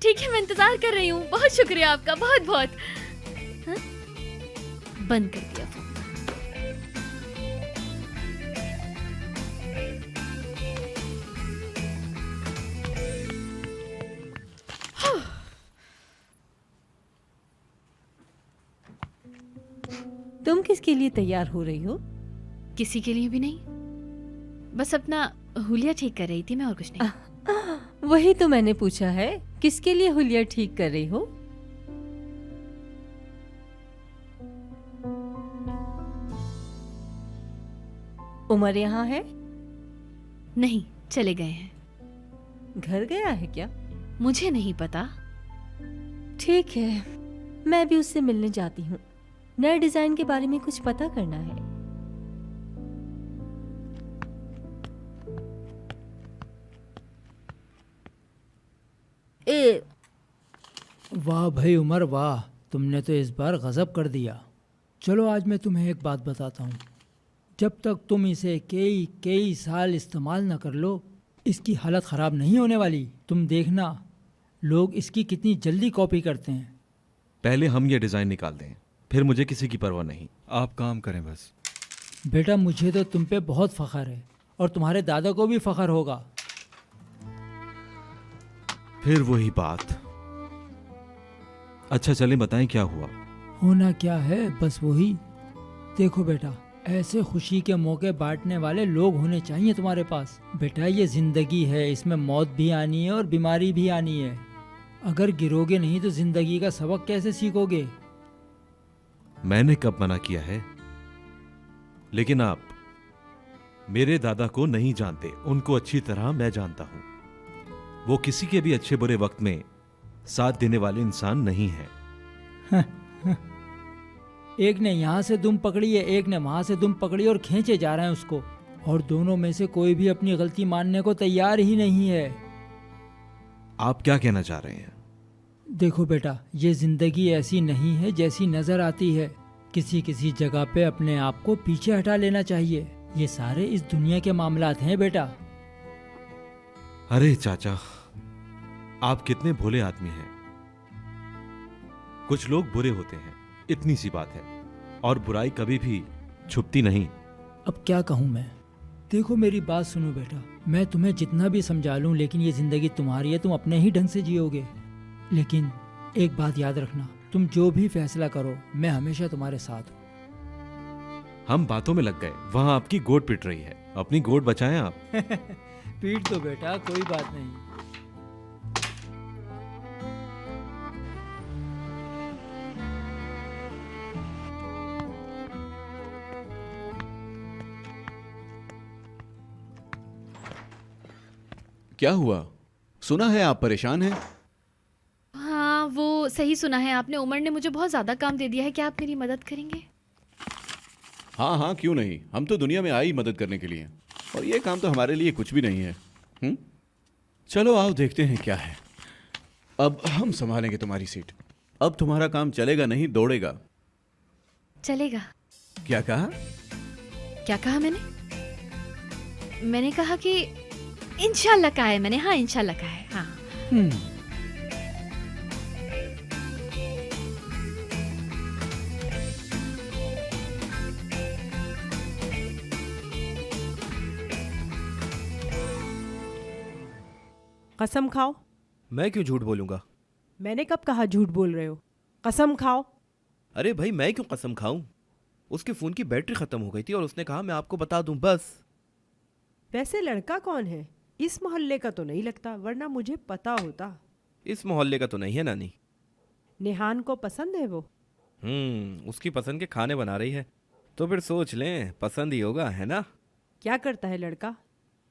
ठीक है, मैं इंतजार कर रही हूँ। बहुत शुक्रिया आपका, बहुत बहुत। हाँ? बंद कर दिया फोन। तुम किसके लिए तैयार हो रही हो? किसी के लिए भी नहीं, बस अपना हुलिया ठीक कर रही थी मैं, और कुछ नहीं। वही तो मैंने पूछा है, किसके लिए हुलिया ठीक कर रही हो? उमर यहाँ है? नहीं, चले गए हैं। घर गया है क्या? मुझे नहीं पता। ठीक है, मैं भी उससे मिलने जाती हूँ। नए डिजाइन के बारे में कुछ पता करना है। वाह भाई उमर वाह, तुमने तो इस बार गजब कर दिया। चलो आज मैं तुम्हें एक बात बताता हूँ। जब तक तुम इसे कई साल इस्तेमाल न कर लो, इसकी हालत ख़राब नहीं होने वाली। तुम देखना लोग इसकी कितनी जल्दी कॉपी करते हैं। पहले हम ये डिज़ाइन निकाल दें, फिर मुझे किसी की परवाह नहीं। आप काम करें बस। बेटा मुझे तो तुम पे बहुत फ़ख्र है और तुम्हारे दादा को भी फ़ख्र होगा। फिर वही बात। अच्छा चलें, बताएं क्या हुआ? होना क्या है, बस वही। देखो बेटा, ऐसे खुशी के मौके बांटने वाले लोग होने चाहिए तुम्हारे पास। बेटा ये ज़िंदगी है, इसमें मौत भी आनी है और बीमारी भी आनी है। अगर गिरोगे नहीं तो ज़िंदगी का सबक कैसे सीखोगे? मैंने कब मना किया है? लेकिन आप मेरे दादा को नहीं जानते, उनको अच्छी तरह मैं जानता हूं। वो किसी के भी अच्छे बुरे वक्त में साथ देने वाले इंसान नहीं है। एक ने यहाँ से दुम पकड़ी है, एक ने वहां से दुम पकड़ी और खींचे जा रहे हैं उसको, और दोनों में से कोई भी अपनी गलती मानने को तैयार ही नहीं है। आप क्या कहना चाह रहे हैं? देखो बेटा, ये जिंदगी ऐसी नहीं है जैसी नजर आती है। किसी किसी जगह पे अपने आप को पीछे हटा लेना चाहिए। ये सारे इस दुनिया के मामलात हैं बेटा। अरे चाचा, आप कितने भोले आदमी हैं। कुछ लोग बुरे होते हैं, इतनी सी बात है, और बुराई कभी भी छुपती नहीं। अब क्या कहूँ मैं। देखो मेरी बात सुनो बेटा, मैं तुम्हें जितना भी समझा लूँ लेकिन ये ज़िंदगी तुम्हारी है, तुम अपने ही ढंग से जियोगे। लेकिन एक बात याद रखना, तुम जो भी फैसला करो मैं हमेशा तुम्हारे साथ हूँ। हम बातों में लग गए, वहां आपकी गोद पिट रही है, अपनी गोद बचाएं आप। पीट दो बेटा, कोई बात नहीं। क्या हुआ? सुना है आप परेशान हैं? हाँ, वो सही सुना है आपने। उमर ने मुझे बहुत ज़्यादा काम दे दिया है। क्या आप मेरी मदद करेंगे? हाँ हाँ, क्यों नहीं, हम तो दुनिया में आए ही मदद करने के लिए, और ये काम तो हमारे लिए कुछ भी नहीं है। चलो आओ देखते हैं क्या है। अब हम संभालेंगे तुम्हारी सीट। अब तुम्हारा काम चलेगा नहीं, दौड़ेगा। चलेगा। क्या कहा? क्या कहा मैंने? मैंने कहा कि इंशाल्लाह कहा है मैंने। हाँ, इंशाल्लाह कहा है। हाँ। कसम खाओ। मैं क्यों झूठ बोलूंगा? मैंने कब कहा झूठ बोल रहे हो? कसम खाओ। अरे भाई, मैं क्यों कसम खाऊं? उसके फोन की बैटरी खत्म हो गई थी और उसने कहा मैं आपको बता दूं, बस। वैसे लड़का कौन है? इस मोहल्ले का तो नहीं लगता, वरना मुझे पता होता। इस मोहल्ले का तो नहीं है नानी। नेहान को पसंद है वो? उसकी पसंद के खाने बना रही है, तो फिर सोच लें पसंद ही होगा, है ना? क्या करता है लड़का?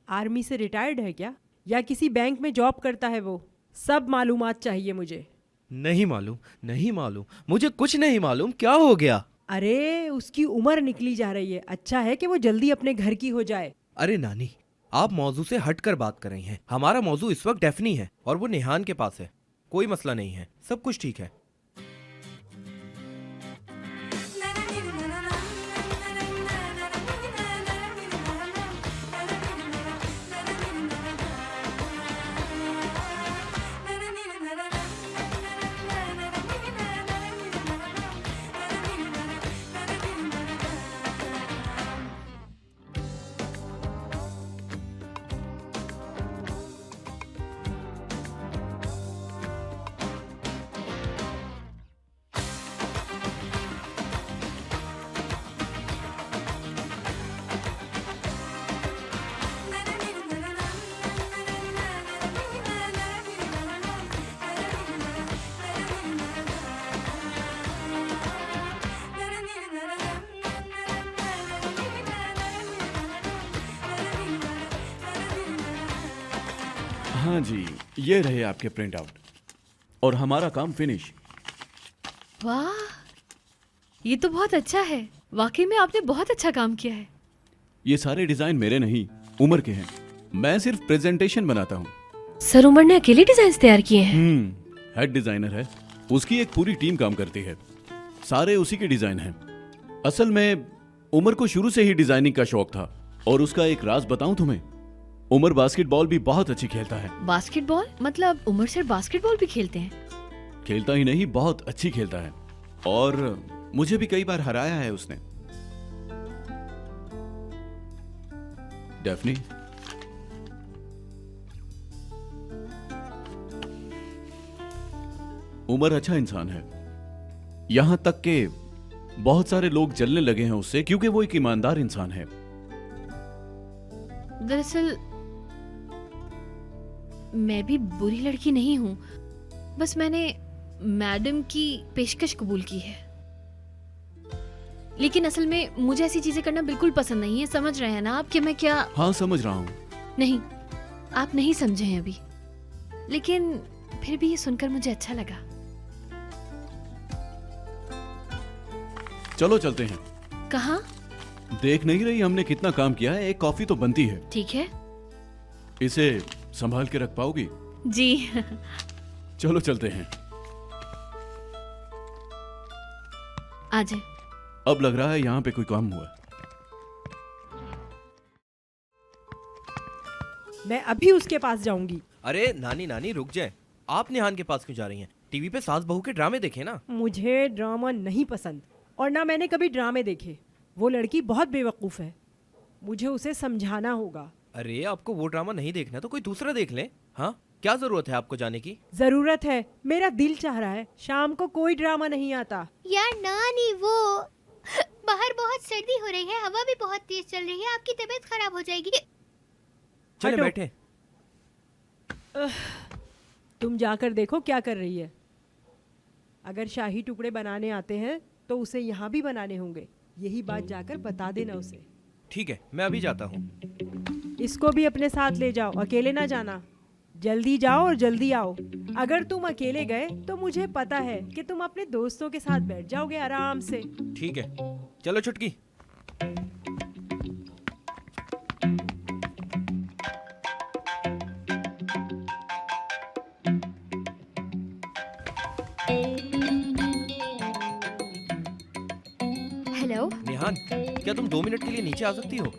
आर्मी से रिटायर्ड है क्या, या किसी बैंक में जॉब करता है वो? सब मालूमात चाहिए मुझे। नहीं मालूम, नहीं मालूम, मुझे कुछ नहीं मालूम। क्या हो गया? अरे उसकी उम्र निकली जा रही है, अच्छा है कि वो जल्दी अपने घर की हो जाए। अरे नानी, आप मौजू से हटकर बात कर रही हैं। हमारा मौजू इस वक्त डेफनी है और वो नेहान के पास है। कोई मसला नहीं है, सब कुछ ठीक है। हाँ जी, ये रहे आपके प्रिंट आउट, और हमारा काम फिनिश। वाह, ये तो बहुत अच्छा है। वाकई में आपने बहुत अच्छा काम किया है। ये सारे डिजाइन मेरे नहीं, उमर के हैं। मैं सिर्फ प्रेजेंटेशन बनाता हूँ। सर, उमर ने अकेले डिजाइन तैयार किए हैं? हेड डिजाइनर है, उसकी एक पूरी टीम काम करती है, सारे उसी के डिजाइन हैं। असल में उमर को शुरू से ही डिजाइनिंग का शौक था, और उसका एक राज बताऊं तुम्हें, उमर बास्केटबॉल भी बहुत अच्छी खेलता है। बास्केटबॉल? मतलब उमर सिर्फ बास्केटबॉल भी खेलते हैं? खेलता ही नहीं, बहुत अच्छी खेलता है, और मुझे भी कई बार हराया है उसने। डेफनी, उमर अच्छा इंसान है, यहां तक के बहुत सारे लोग जलने लगे हैं उससे, क्योंकि वो एक ईमानदार इंसान है। दरअसल मैं भी बुरी लड़की नहीं हूँ, बस मैंने मैडम की पेशकश कबूल की है। लेकिन असल में मुझे ऐसी चीजें करना बिल्कुल पसंद नहीं है। समझ रहे हैं ना आप कि मैं क्या? हाँ, समझ रहा हूँ। नहीं, आप नहीं समझे हैं अभी, लेकिन फिर भी ये सुनकर मुझे अच्छा लगा। चलो चलते हैं। कहाँ? देख नहीं रही हमने कितना काम किया है, एक कॉफी तो बनती है। ठीक है। इसे संभाल के रख पाओगी? जी। चलो चलते हैं। आ जाए। अब लग रहा है यहाँ पे कोई काम हुआ है। मैं अभी उसके पास जाऊंगी। अरे नानी नानी रुक जाए, आप निहान के पास क्यों जा रही हैं? टीवी पे सास बहू के ड्रामे देखे ना। मुझे ड्रामा नहीं पसंद और ना मैंने कभी ड्रामे देखे। वो लड़की बहुत बेवकूफ़ है, मुझे उसे समझाना होगा। अरे आपको वो ड्रामा नहीं देखना तो कोई दूसरा देख ले। हाँ, क्या जरूरत है आपको जाने की? जरूरत है, मेरा दिल चाह रहा है। शाम को कोई ड्रामा नहीं आता। यार नानी, वो बाहर बहुत सर्दी हो रही है, हवा भी बहुत तेज चल रही है, आपकी तबीयत खराब हो जाएगी। चले हटो। बैठे। तुम जाकर देखो क्या कर रही है। अगर शाही टुकड़े बनाने आते हैं तो उसे यहाँ भी बनाने होंगे। यही बात जाकर बता देना उसे। ठीक है, मैं अभी जाता हूँ। इसको भी अपने साथ ले जाओ, अकेले ना जाना। जल्दी जाओ और जल्दी आओ। अगर तुम अकेले गए तो मुझे पता है कि तुम अपने दोस्तों के साथ बैठ जाओगे आराम से। ठीक है, चलो छुटकी। हेलो। निहान, क्या तुम 2 मिनट के लिए नीचे आ सकती हो?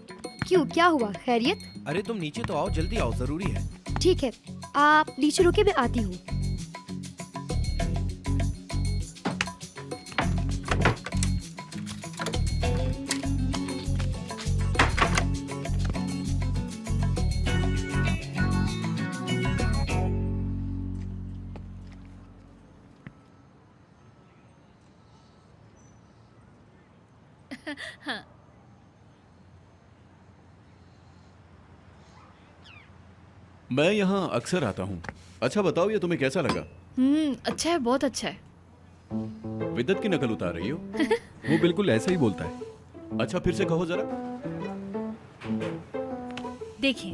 क्यों, क्या हुआ? खैरियत? अरे तुम नीचे तो आओ, जल्दी आओ, जरूरी है। ठीक है, आप नीचे रुके, मैं आती हूँ। हाँ। मैं यहाँ अक्सर आता हूँ। अच्छा बताओ, ये तुम्हें कैसा लगा? अच्छा है, बहुत अच्छा है। विद्युत की नकल उतार रही हो? वो बिल्कुल ऐसा ही बोलता है। अच्छा, फिर से कहो जरा। देखिए,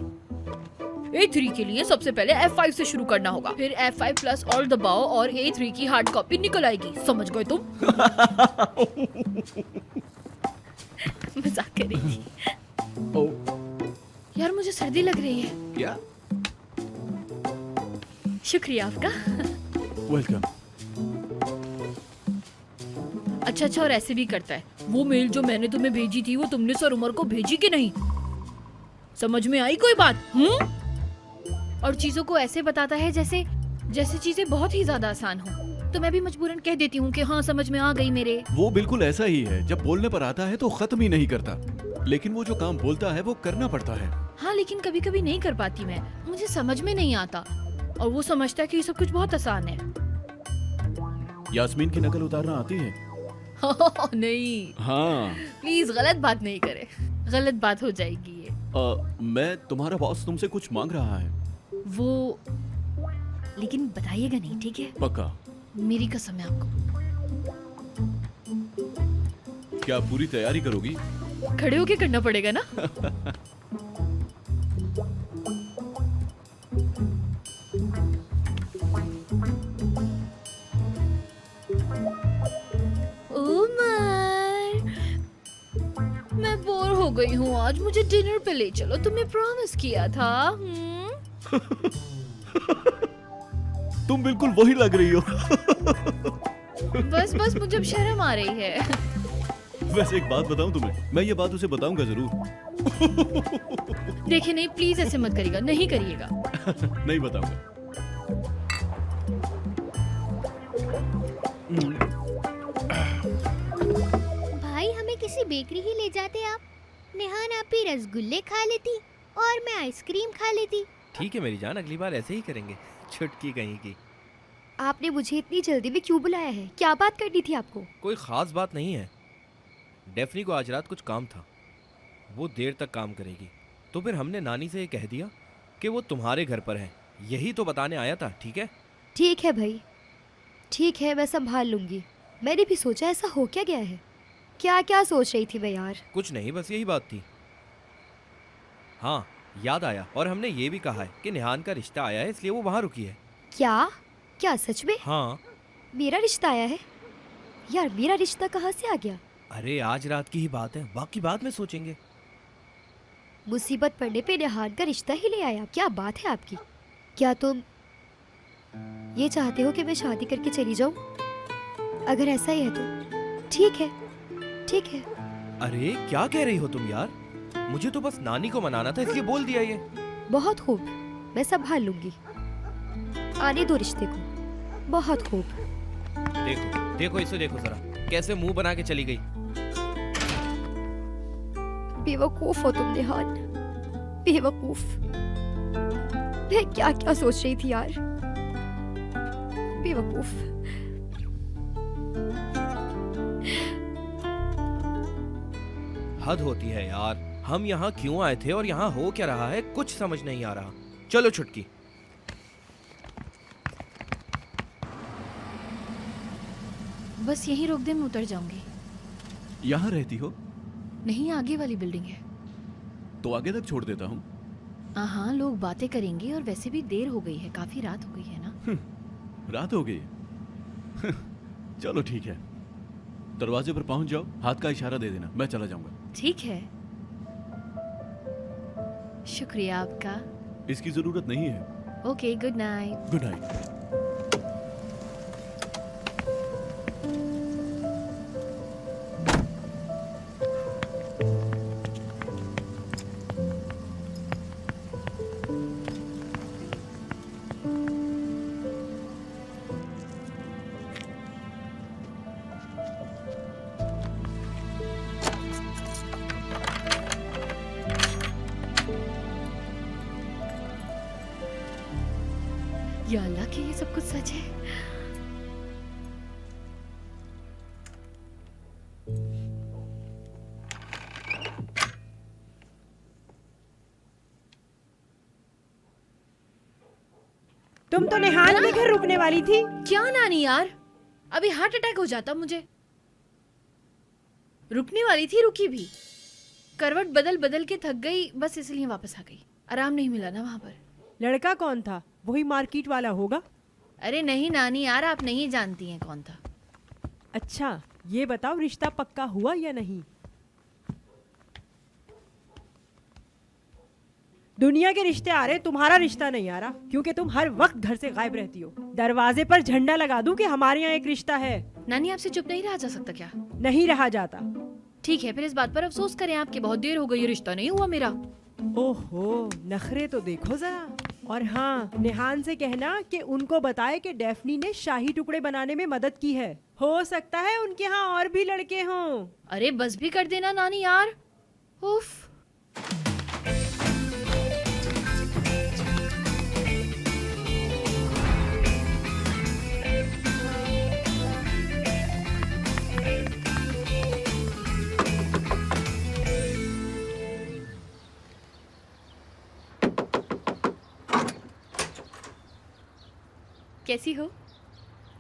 A3 के लिए सबसे पहले F5 से शुरू करना होगा, फिर F5 प्लस और दबाओ और A3 की हार्ड कॉपी निकल आएगी। समझ गए तुम? मजाक कर रही थी। यार मुझे सर्दी लग रही है। क्या? शुक्रिया आपका। वेलकम। अच्छा, और ऐसे भी करता है। वो मेल जो मैंने तुम्हें भेजी थी वो तुमने सर उमर को भेजी कि नहीं? समझ में आई कोई बात? और चीजों को ऐसे बताता है जैसे चीजें बहुत ही ज्यादा आसान हो। तो मैं भी मजबूरन कह देती हूँ कि हाँ समझ में आ गई मेरे। वो बिल्कुल ऐसा ही है, जब बोलने पर आता है तो खत्म ही नहीं करता, लेकिन वो जो काम बोलता है वो करना पड़ता है। हाँ, लेकिन कभी कभी नहीं कर पाती मैं, मुझे समझ में नहीं आता और वो समझता है कि ये सब कुछ बहुत आसान है। यास्मीन की नकल उतारना आती है? नहीं। हाँ। प्लीज गलत बात नहीं करे, गलत बात हो जाएगी ये। मैं तुम्हारा बॉस तुमसे कुछ मांग रहा है। वो, लेकिन बताइएगा नहीं, ठीक है? पक्का? मेरी कसम है आपको। क्या पूरी तैयारी करोगी? खड़े होके करना पड़ेगा ना। उमर, मैं बोर हो गई हूँ आज, मुझे डिनर पे ले चलो, तुमने प्रॉमिस किया था। तुम बिल्कुल वही लग रही हो। बस मुझे अब शर्म आ रही है। वैसे एक बात बताऊं तुम्हें, मैं ये बात उसे बताऊंगा जरूर। देखिए नहीं, प्लीज ऐसे मत करिएगा, नहीं करिएगा। नहीं बताऊंगा। भाई हमें किसी बेकरी ही ले जाते आप। नेहान आप ही रसगुल्ले खा लेती और मैं आइसक्रीम खा लेती। ठीक है मेरी जान, अगली बार ऐसे ही करेंगे। छुटकी कहीं की। आपने मुझे इतनी जल्दी में क्यों बुलाया है? क्या बात करनी थी आपको? कोई खास बात नहीं है। डेफनी को आज रात कुछ काम था, वो देर तक काम करेगी, तो फिर हमने नानी से ये कह दिया कि वो तुम्हारे घर पर है। यही तो बताने आया था। ठीक है? ठीक है भाई, ठीक है, मैं संभाल लूंगी। मैंने भी सोचा ऐसा हो क्या गया है। क्या क्या सोच रही थी मैं यार? कुछ नहीं, बस यही बात थी। हाँ याद आया, और हमने ये भी कहा है कि निहान का रिश्ता आया है, इसलिए वो वहाँ रुकी है। क्या क्या सच में? हाँ। मेरा रिश्ता आया है? यार मेरा रिश्ता कहाँ से आ गया? अरे आज रात की ही बात है, बाकी बाद में सोचेंगे। मुसीबत पड़ने पे निहान का रिश्ता ही ले आया। क्या बात है आपकी? क्या तुम ये चाहते हो कि मैं शादी करके चली जाऊं? अगर ऐसा ही है तो ठीक है, ठीक है। अरे क्या कह रही हो तुम यार? मुझे तो बस नानी को मनाना था, इसलिए बोल दिया ये। बहुत खूब, मैं संभाल लूंगी। आने दो रिश्ते को। बहुत खूब। देखो देखो इसे देखो जरा, कैसे मुंह बना के चली गई। बेवकूफ हो तुम निहान, बेवकूफ। मैं क्या क्या सोच रही थी यार, बेवकूफ। हद होती है यार, हम यहाँ क्यों आए थे और यहाँ हो क्या रहा है कुछ समझ नहीं आ रहा। चलो छुटकी। बस यहीं रोक दे, मैं उतर जाऊंगी। यहाँ रहती हो? नहीं, आगे वाली बिल्डिंग है। तो आगे तक छोड़ देता हूँ। हाँ, लोग बातें करेंगे और वैसे भी देर हो गई है, काफी रात हो गई है ना। रात हो गई। चलो ठीक है, दरवाजे पर पहुंच जाओ, हाथ का इशारा दे देना, मैं चला जाऊंगा। ठीक है, शुक्रिया आपका। इसकी जरूरत नहीं है। Okay, good night. Good night. या अल्लाह कि ये सब कुछ सच है। तुम तो निहान के घर रुकने वाली थी। क्या नानी यार, अभी हार्ट अटैक हो जाता मुझे। रुकने वाली थी, रुकी भी। करवट बदल बदल के थक गई, बस इसलिए वापस आ गई। आराम नहीं मिला ना वहां पर। लड़का कौन था? वही मार्केट वाला होगा। अरे नहीं नानी यार, आप नहीं जानती हैं कौन था। अच्छा ये बताओ, रिश्ता पक्का हुआ या नहीं? दुनिया के रिश्ते आ रहे, तुम्हारा रिश्ता नहीं आ रहा, क्योंकि तुम हर वक्त घर से गायब रहती हो। दरवाजे पर झंडा लगा दूं कि हमारे यहाँ एक रिश्ता है। नानी आपसे चुप नहीं रहा जा सकता क्या? नहीं रहा जाता। ठीक है, फिर इस बात पर अफसोस करें आपकी बहुत देर हो गई, ये रिश्ता नहीं हुआ मेरा। ओहो, नखरे तो देखो जरा। और हाँ, निहान से कहना कि उनको बताए कि डेफनी ने शाही टुकड़े बनाने में मदद की है। हो सकता है उनके यहाँ और भी लड़के हों। अरे बस भी कर देना नानी यार। उफ। कैसी हो?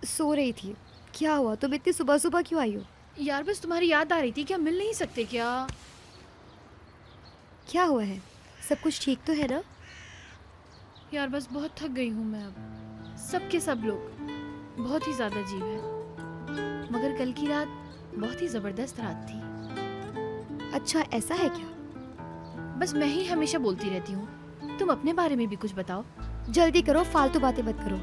सो रही थी। क्या हुआ, तुम इतनी सुबह सुबह क्यों आई हो? यार बस तुम्हारी याद आ रही थी। क्या मिल नहीं सकते क्या? क्या हुआ है? सब कुछ ठीक तो है ना? यार बस बहुत थक गई हूँ मैं अब। सबके सब लोग बहुत ही ज़्यादा अजीब है। मगर कल की रात बहुत ही ज़बरदस्त रात थी। अच्छा ऐसा है क्या? बस मैं ही हमेशा बोलती रहती हूँ, तुम अपने बारे में भी कुछ बताओ। जल्दी करो, फालतू बातें मत करो।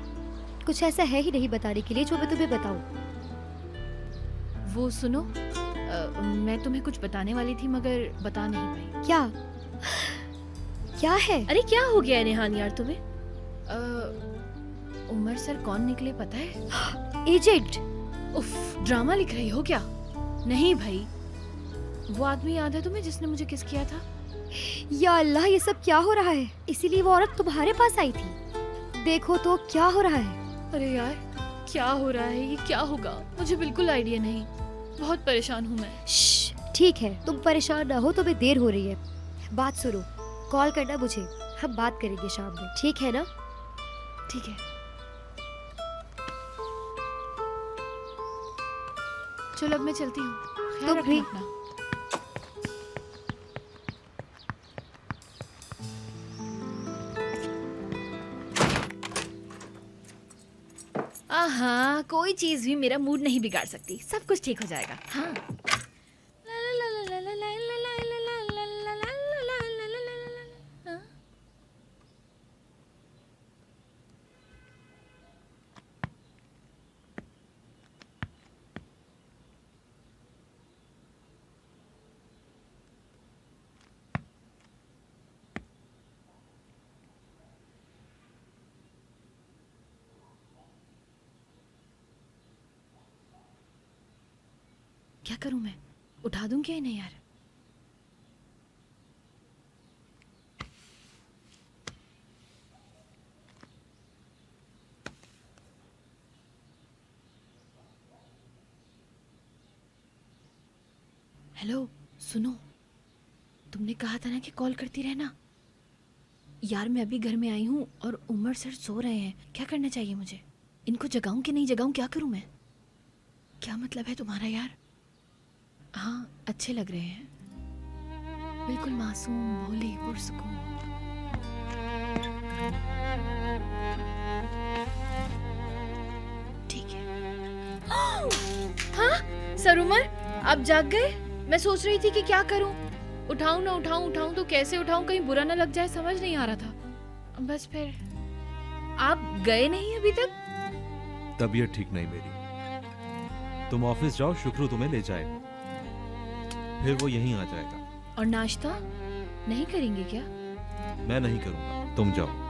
कुछ ऐसा है ही नहीं बताने के लिए जो मैं तुम्हें बताऊं। वो सुनो, मैं तुम्हें कुछ बताने वाली थी मगर बता नहीं पाई। क्या? क्या है? अरे क्या हो गया है नेहान यार तुम्हें? उमर सर कौन निकले पता है? एजेंट। उफ, ड्रामा लिख रही हो क्या? नहीं भाई, वो आदमी याद है तुम्हें जिसने मुझे किस किया था? या अल्लाह, ये सब क्या हो रहा है? इसीलिए वो औरत तुम्हारे पास आई थी। देखो तो क्या हो रहा है। अरे यार क्या हो रहा है, ये क्या होगा? मुझे बिल्कुल आइडिया नहीं। बहुत परेशान हूँ मैं। ठीक है, तुम परेशान ना हो, तुम्हें देर हो रही है। बात सुनो, कॉल करना मुझे, हम बात करेंगे शाम में, ठीक है ना? ठीक है, चलो अब मैं चलती हूँ। ख्याल तुम भी। रखना अपना। हाँ, कोई चीज भी मेरा मूड नहीं बिगाड़ सकती। सब कुछ ठीक हो जाएगा। हाँ। क्या करूं मैं? उठा दूं क्या इन्हें यार? हेलो, सुनो, तुमने कहा था ना कि कॉल करती रहना। यार मैं अभी घर में आई हूँ और उमर सर सो रहे हैं। क्या करना चाहिए मुझे? इनको जगाऊं कि नहीं जगाऊं? क्या करूं मैं? क्या मतलब है तुम्हारा यार? हाँ, अच्छे लग रहे हैं, बिल्कुल मासूम, भोले, पुरसुकून। ठीक है। हाँ सर उमर, आप जाग गए? मैं सोच रही थी कि क्या करूं, उठाऊं ना उठाऊं तो कैसे उठाऊं, कहीं बुरा ना लग जाए, समझ नहीं आ रहा था। बस फिर आप गए नहीं अभी तक? तबीयत ठीक नहीं मेरी। तुम ऑफिस जाओ, शुक्रू तुम्हें ले जाएगा, फिर वो यहीं आ जाएगा। और नाश्ता नहीं करेंगे क्या? मैं नहीं करूंगा, तुम जाओ।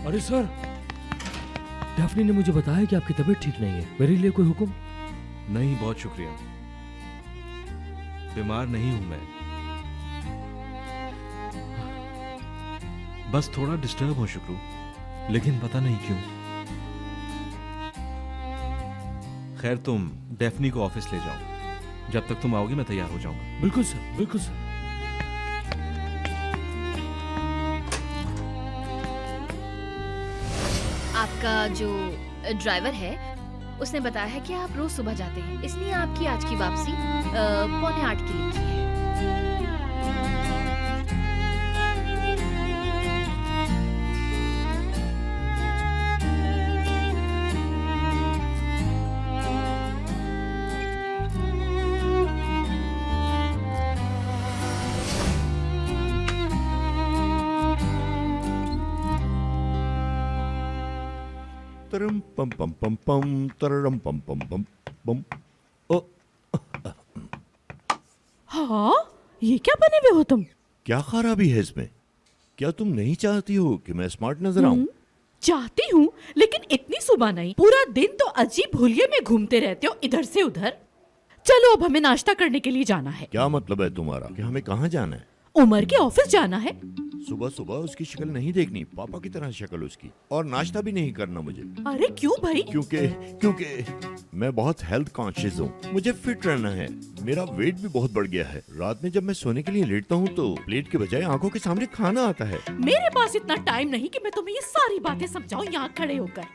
अरे सर, डेफनी ने मुझे बताया कि आपकी तबीयत ठीक नहीं है। मेरे लिए कोई हुक्म? नहीं, बहुत शुक्रिया, बीमार नहीं हूं मैं, बस थोड़ा डिस्टर्ब हूं शुक्रू, लेकिन पता नहीं क्यों। खैर, तुम डेफनी को ऑफिस ले जाओ, जब तक तुम आओगे मैं तैयार हो जाऊंगा। बिल्कुल सर, बिल्कुल सर। आपका जो ड्राइवर है उसने बताया है कि आप रोज सुबह जाते हैं, इसलिए आपकी आज की वापसी 7:45 की लिखी है। तरम पम पम पम पम तरम पम पम पम पम। ओ, हाँ, ये क्या बने हुए हो तुम? क्या खराबी है इसमें? क्या तुम नहीं चाहती हो कि मैं स्मार्ट नजर आऊं? चाहती हूँ, लेकिन इतनी सुबह नहीं। पूरा दिन तो अजीब हुलिये में घूमते रहते हो इधर से उधर। चलो अब हमें नाश्ता करने के लिए जाना है। क्या मतलब है तुम्हारा कि हमें कहाँ जाना है? उमर के ऑफिस जाना है। सुबह सुबह उसकी शक्ल नहीं देखनी, पापा की तरह शक्ल उसकी, और नाश्ता भी नहीं करना मुझे। अरे क्यों भाई? क्योंकि मैं बहुत हेल्थ कॉन्शियस हूँ, मुझे फिट रहना है। मेरा वेट भी बहुत बढ़ गया है। रात में जब मैं सोने के लिए लेटता हूँ तो प्लेट के बजाय आंखों के सामने खाना आता है। मेरे पास इतना टाइम नहीं कि मैं तुम्हें ये सारी बातें समझाऊं यहाँ खड़े होकर।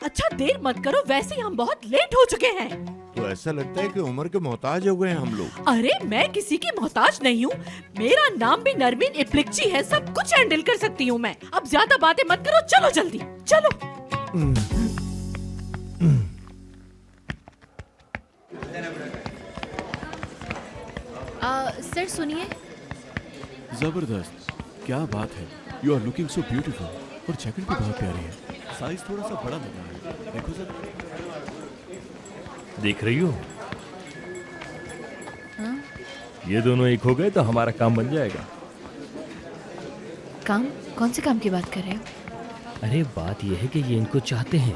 अच्छा देर मत करो, वैसे ही हम बहुत लेट हो चुके हैं। तो ऐसा लगता है कि उम्र के मोहताज हो गए हैं हम लोग। अरे मैं किसी की मोहताज नहीं हूँ, मेरा नाम भी नरमीन इप्लिक्ची है, सब कुछ हैंडल कर सकती हूँ मैं। अब ज्यादा बातें मत करो, चलो जल्दी चलो। सर सुनिए। जबरदस्त, क्या बात है। You are looking so beautiful, और जैकेट भी बहुत प्यारी है। साइज थोड़ा सा बड़ा लग रहा है, देखो जरा। देख रही हो? हाँ? ये दोनों एक हो गए तो हमारा काम बन जाएगा। काम? कौन से काम की बात कर रहे हो? अरे बात यह है कि ये इनको चाहते हैं।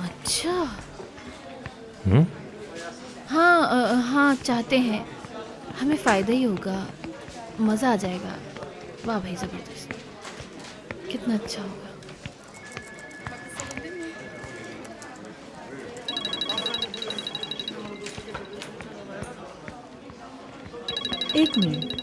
अच्छा। हम्म? हाँ चाहते हैं, हमें फायदा ही होगा, मजा आ जाएगा। वाह भाई जबरदस्त, कितना अच्छा होगा। एक मिनट,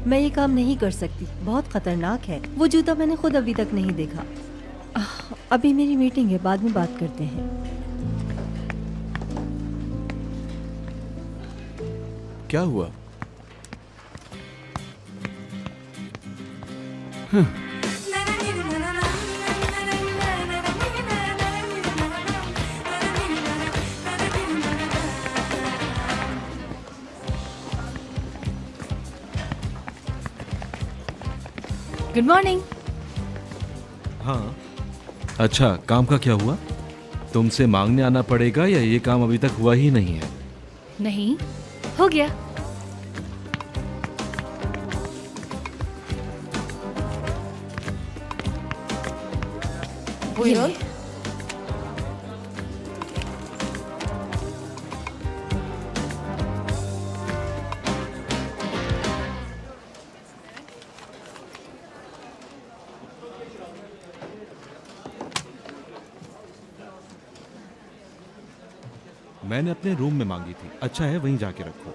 मैं ये काम नहीं कर सकती, बहुत खतरनाक है। वो जूता मैंने खुद अभी तक नहीं देखा। अभी मेरी मीटिंग है, बाद में बात करते हैं। क्या हुआ? Good morning. हाँ अच्छा, काम का क्या हुआ? तुमसे मांगने आना पड़ेगा या ये काम अभी तक हुआ ही नहीं है? नहीं, हो गया। ये ले। मैंने अपने रूम में मांगी थी। अच्छा है, वहीं जाके रखो।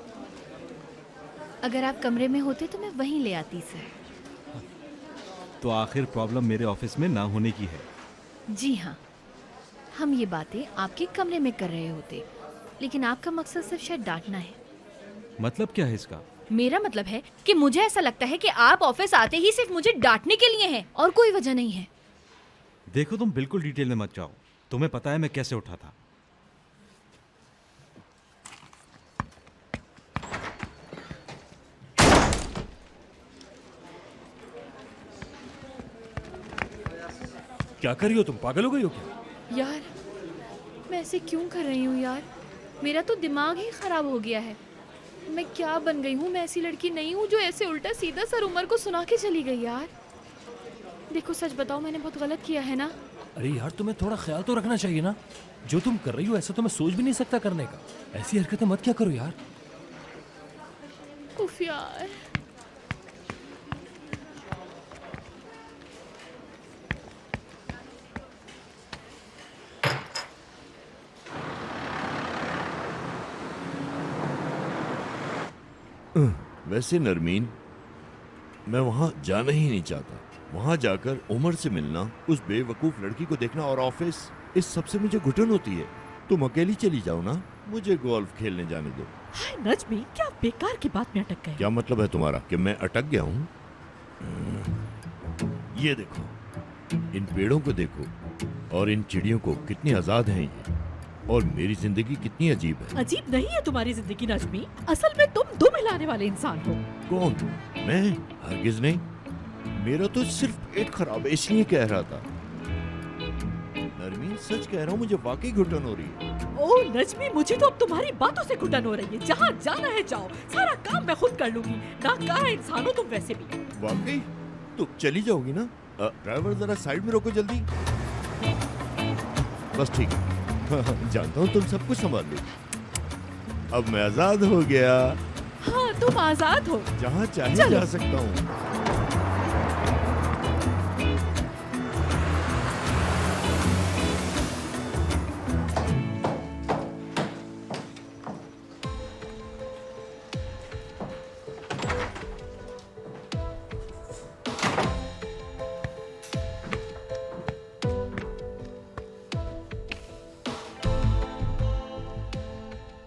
अगर आप कमरे में होते तो मैं वहीं ले आती सर। तो आखिर प्रॉब्लम मेरे ऑफिस में ना होने की है। जी हाँ, हम ये बातें आपके कमरे में कर रहे होते, लेकिन आपका मकसद सिर्फ शायद डांटना है। मतलब क्या है इसका? मेरा मतलब है कि मुझे ऐसा लगता है कि आप ऑफिस आते ही सिर्फ मुझे डांटने के लिए हैं और कोई वजह नहीं है। देखो, तुम बिल्कुल डिटेल में मत जाओ। तुम्हें पता है मैं कैसे उठा था। क्या कर रही हो तुम? पागल हो गई हो क्या? यार मैं ऐसे क्यों कर रही हूँ यार? मेरा तो दिमाग ही खराब हो गया है। मैं क्या बन गई हूँ? मैं ऐसी लड़की नहीं हूँ जो ऐसे उल्टा सीधा सर उमर को सुना के चली गई यार। देखो सच बताओ, मैंने बहुत गलत किया है ना? अरे यार, तुम्हें थोड़ा ख्याल तो रखना चाहिए ना। जो तुम कर रही हो ऐसा तो मैं सोच भी नहीं सकता करने का। ऐसी हरकतें मत क्या करो यार। उफ यार। वैसे नरमीन, मैं वहां जाना ही नहीं चाहता। वहां जाकर उमर से मिलना, उस बेवकूफ लड़की को देखना और ऑफिस, इस सब से मुझे घुटन होती है। तुम अकेली चली जाओ ना, मुझे गोल्फ खेलने जाने दो। हाय नजमी, क्या बेकार की बात में अटक गए। क्या मतलब है तुम्हारा कि मैं अटक गया हूँ? ये देखो, इन पेड़ों को देखो और इन चिड़ियों को, कितनी आजाद हैं ये। और मेरी जिंदगी कितनी अजीब है। अजीब नहीं है तुम्हारी जिंदगी नजमी, असल में तुम दो मिलाने वाले इंसान हो। कौन? मैं? हरगिज नहीं। मेरा तो सिर्फ पेट खराब है, इसलिए कह रहा था। नरमीन, सच कह रहा हूँ, मुझे वाकई घुटन हो रही है। ओ नजमी, मुझे तो अब तुम्हारी बातों से घुटन हो रही है। जहाँ जाना है जाओ, सारा काम मैं खुद कर लूंगी। नाकारा इंसान हो तुम वैसे भी। वाकई? तो चली जाओगी ना? ड्राइवर जरा साइड में रोको जल्दी। बस ठीक है। जानता हूँ तुम सब कुछ संभाल लो। अब मैं आजाद हो गया। हाँ, तुम आजाद हो, जहाँ चाहे चलो। जा सकता हूँ।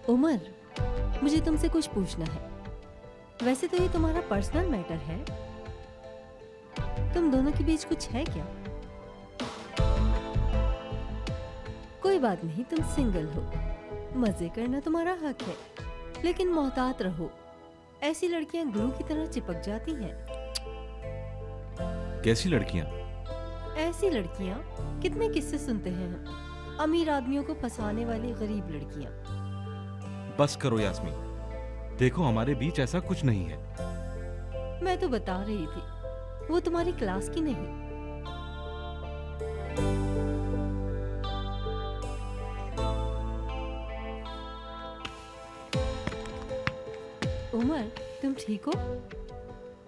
उमर, मुझे तुमसे कुछ पूछना है। वैसे तो ये तुम्हारा पर्सनल मैटर है। तुम दोनों के बीच कुछ है क्या? कोई बात नहीं, तुम सिंगल हो, मजे करना तुम्हारा हक है, लेकिन मोहतात रहो। ऐसी लड़कियां ग्लू की तरह चिपक जाती हैं। कैसी लड़कियां? ऐसी लड़कियां कितने किस्से सुनते हैं हम। अमीर आदमियों को फंसाने वाली गरीब लड़कियां। बस करो यास्मीन, देखो हमारे बीच ऐसा कुछ नहीं है। मैं तो बता रही थी, वो तुम्हारी क्लास की नहीं। उमर, तुम ठीक हो?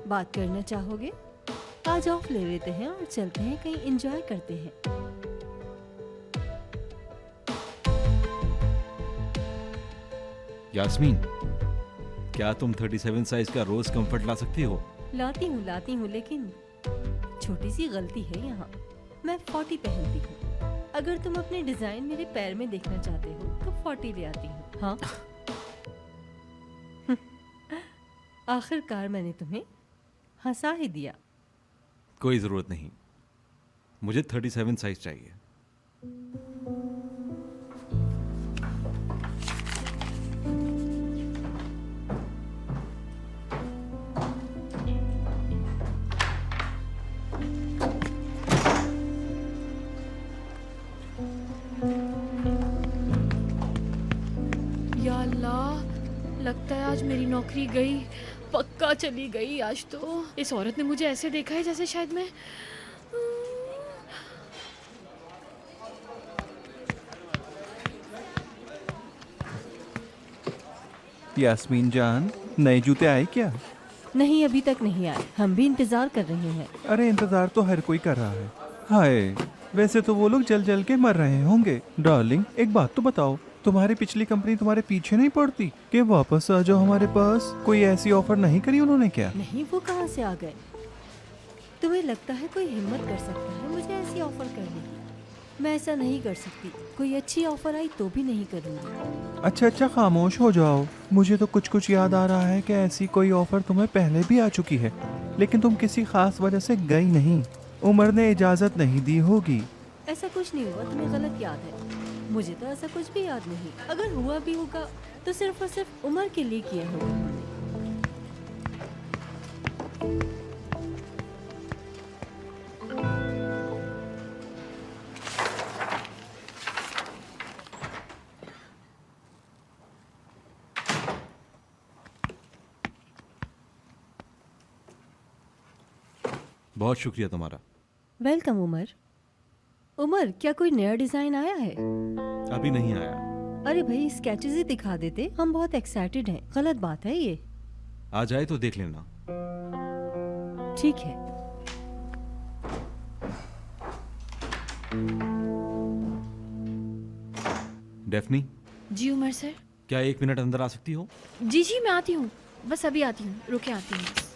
बात करना चाहोगे? आज ऑफ ले लेते हैं और चलते हैं कहीं एंजॉय करते हैं। यास्मीन, क्या तुम 37 साइज का रोज कंफर्ट ला सकती हो? लाती हूँ, लेकिन छोटी सी गलती है यहाँ। मैं 40 पहनती हूँ। अगर तुम अपने डिजाइन मेरे पैर में देखना चाहते हो तो 40 ले आती हूँ। हाँ। आखिरकार मैंने तुम्हें हंसा ही दिया। कोई जरूरत नहीं, मुझे 37 साइज चाहिए। आज मेरी नौकरी गई, पक्का चली गई आज तो। इस औरत ने मुझे ऐसे देखा है जैसे शायद मैं यास्मीन जान, नए जूते आए क्या? नहीं, अभी तक नहीं आए। हम भी इंतजार कर रहे हैं। अरे इंतजार तो हर कोई कर रहा है। हाय, वैसे तो वो लोग जल जल के मर रहे होंगे। डार्लिंग, एक बात तो बताओ, तुम्हारी पिछली कंपनी तुम्हारे पीछे नहीं पड़ती कि वापस आ जाओ हमारे पास? कोई ऐसी ऑफर नहीं करी उन्होंने क्या? नहीं, वो कहाँ से आ गए? तुम्हें लगता है कोई हिम्मत कर सकता है मुझे ऐसी ऑफर करने की? मैं ऐसा नहीं कर सकती। कोई अच्छी ऑफर आई तो भी नहीं करूँगी। अच्छा, खामोश हो जाओ। मुझे तो कुछ याद आ रहा है कि ऐसी कोई ऑफर तुम्हें पहले भी आ चुकी है, लेकिन तुम किसी खास वजह से गई नहीं। उमर ने इजाजत नहीं दी होगी। ऐसा कुछ नहीं हुआ, तुम्हें गलत याद है। मुझे तो ऐसा कुछ भी याद नहीं। अगर हुआ भी होगा तो सिर्फ और सिर्फ उमर के लिए किया होगा। बहुत शुक्रिया तुम्हारा। वेलकम उमर। उमर, क्या कोई नया डिजाइन आया है? अभी नहीं आया। अरे भाई, स्केचेस ही दिखा देते। हम बहुत एक्साइटेड हैं। गलत बात है ये। आ जाए तो देख लेना। ठीक है। डेफनी। जी उमर सर। क्या 1 मिनट अंदर आ सकती हो? जी जी, मैं आती हूँ, बस अभी आती हूँ, रुके आती हूँ बस।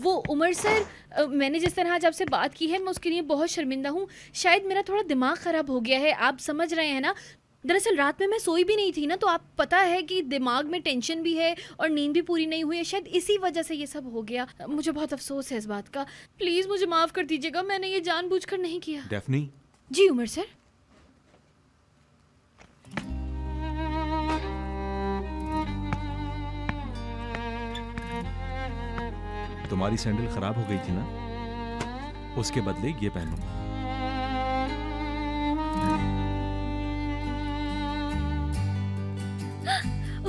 वो उमर सर, मैंने जिस तरह आज आपसे बात की है मैं उसके लिए बहुत शर्मिंदा हूँ। शायद मेरा थोड़ा दिमाग ख़राब हो गया है, आप समझ रहे हैं ना। दरअसल रात में मैं सोई भी नहीं थी ना, तो आप पता है कि दिमाग में टेंशन भी है और नींद भी पूरी नहीं हुई है। शायद इसी वजह से ये सब हो गया। मुझे बहुत अफसोस है इस बात का। प्लीज़ मुझे माफ़ कर दीजिएगा, मैंने ये जानबूझकर नहीं किया। डेफनी। जी उमर सर। तुम्हारी सैंडल खराब हो गई थी ना, उसके बदले ये पहनो।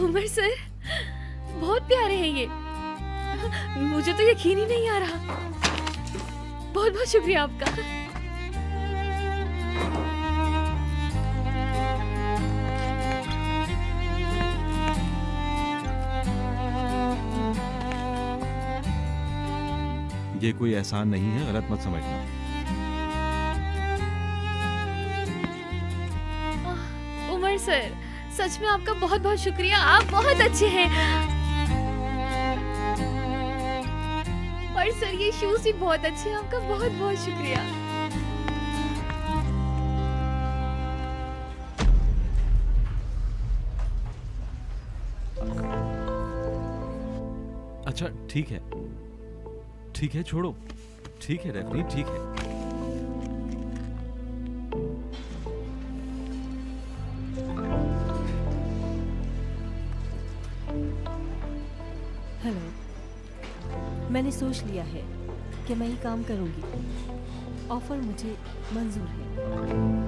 उमर सर, बहुत प्यारे हैं ये। मुझे तो यकीन ही नहीं आ रहा। बहुत बहुत शुक्रिया आपका। ये कोई एहसान नहीं है, गलत मत समझना। उमर सर, सच में आपका बहुत बहुत शुक्रिया। आप बहुत अच्छे हैं। और सर, ये शूज भी बहुत अच्छे हैं। आपका बहुत बहुत शुक्रिया। अच्छा ठीक है, ठीक है, छोड़ो। ठीक है डेफनी, ठीक है। हेलो, मैंने सोच लिया है कि मैं ये काम करूंगी। ऑफर मुझे मंजूर है।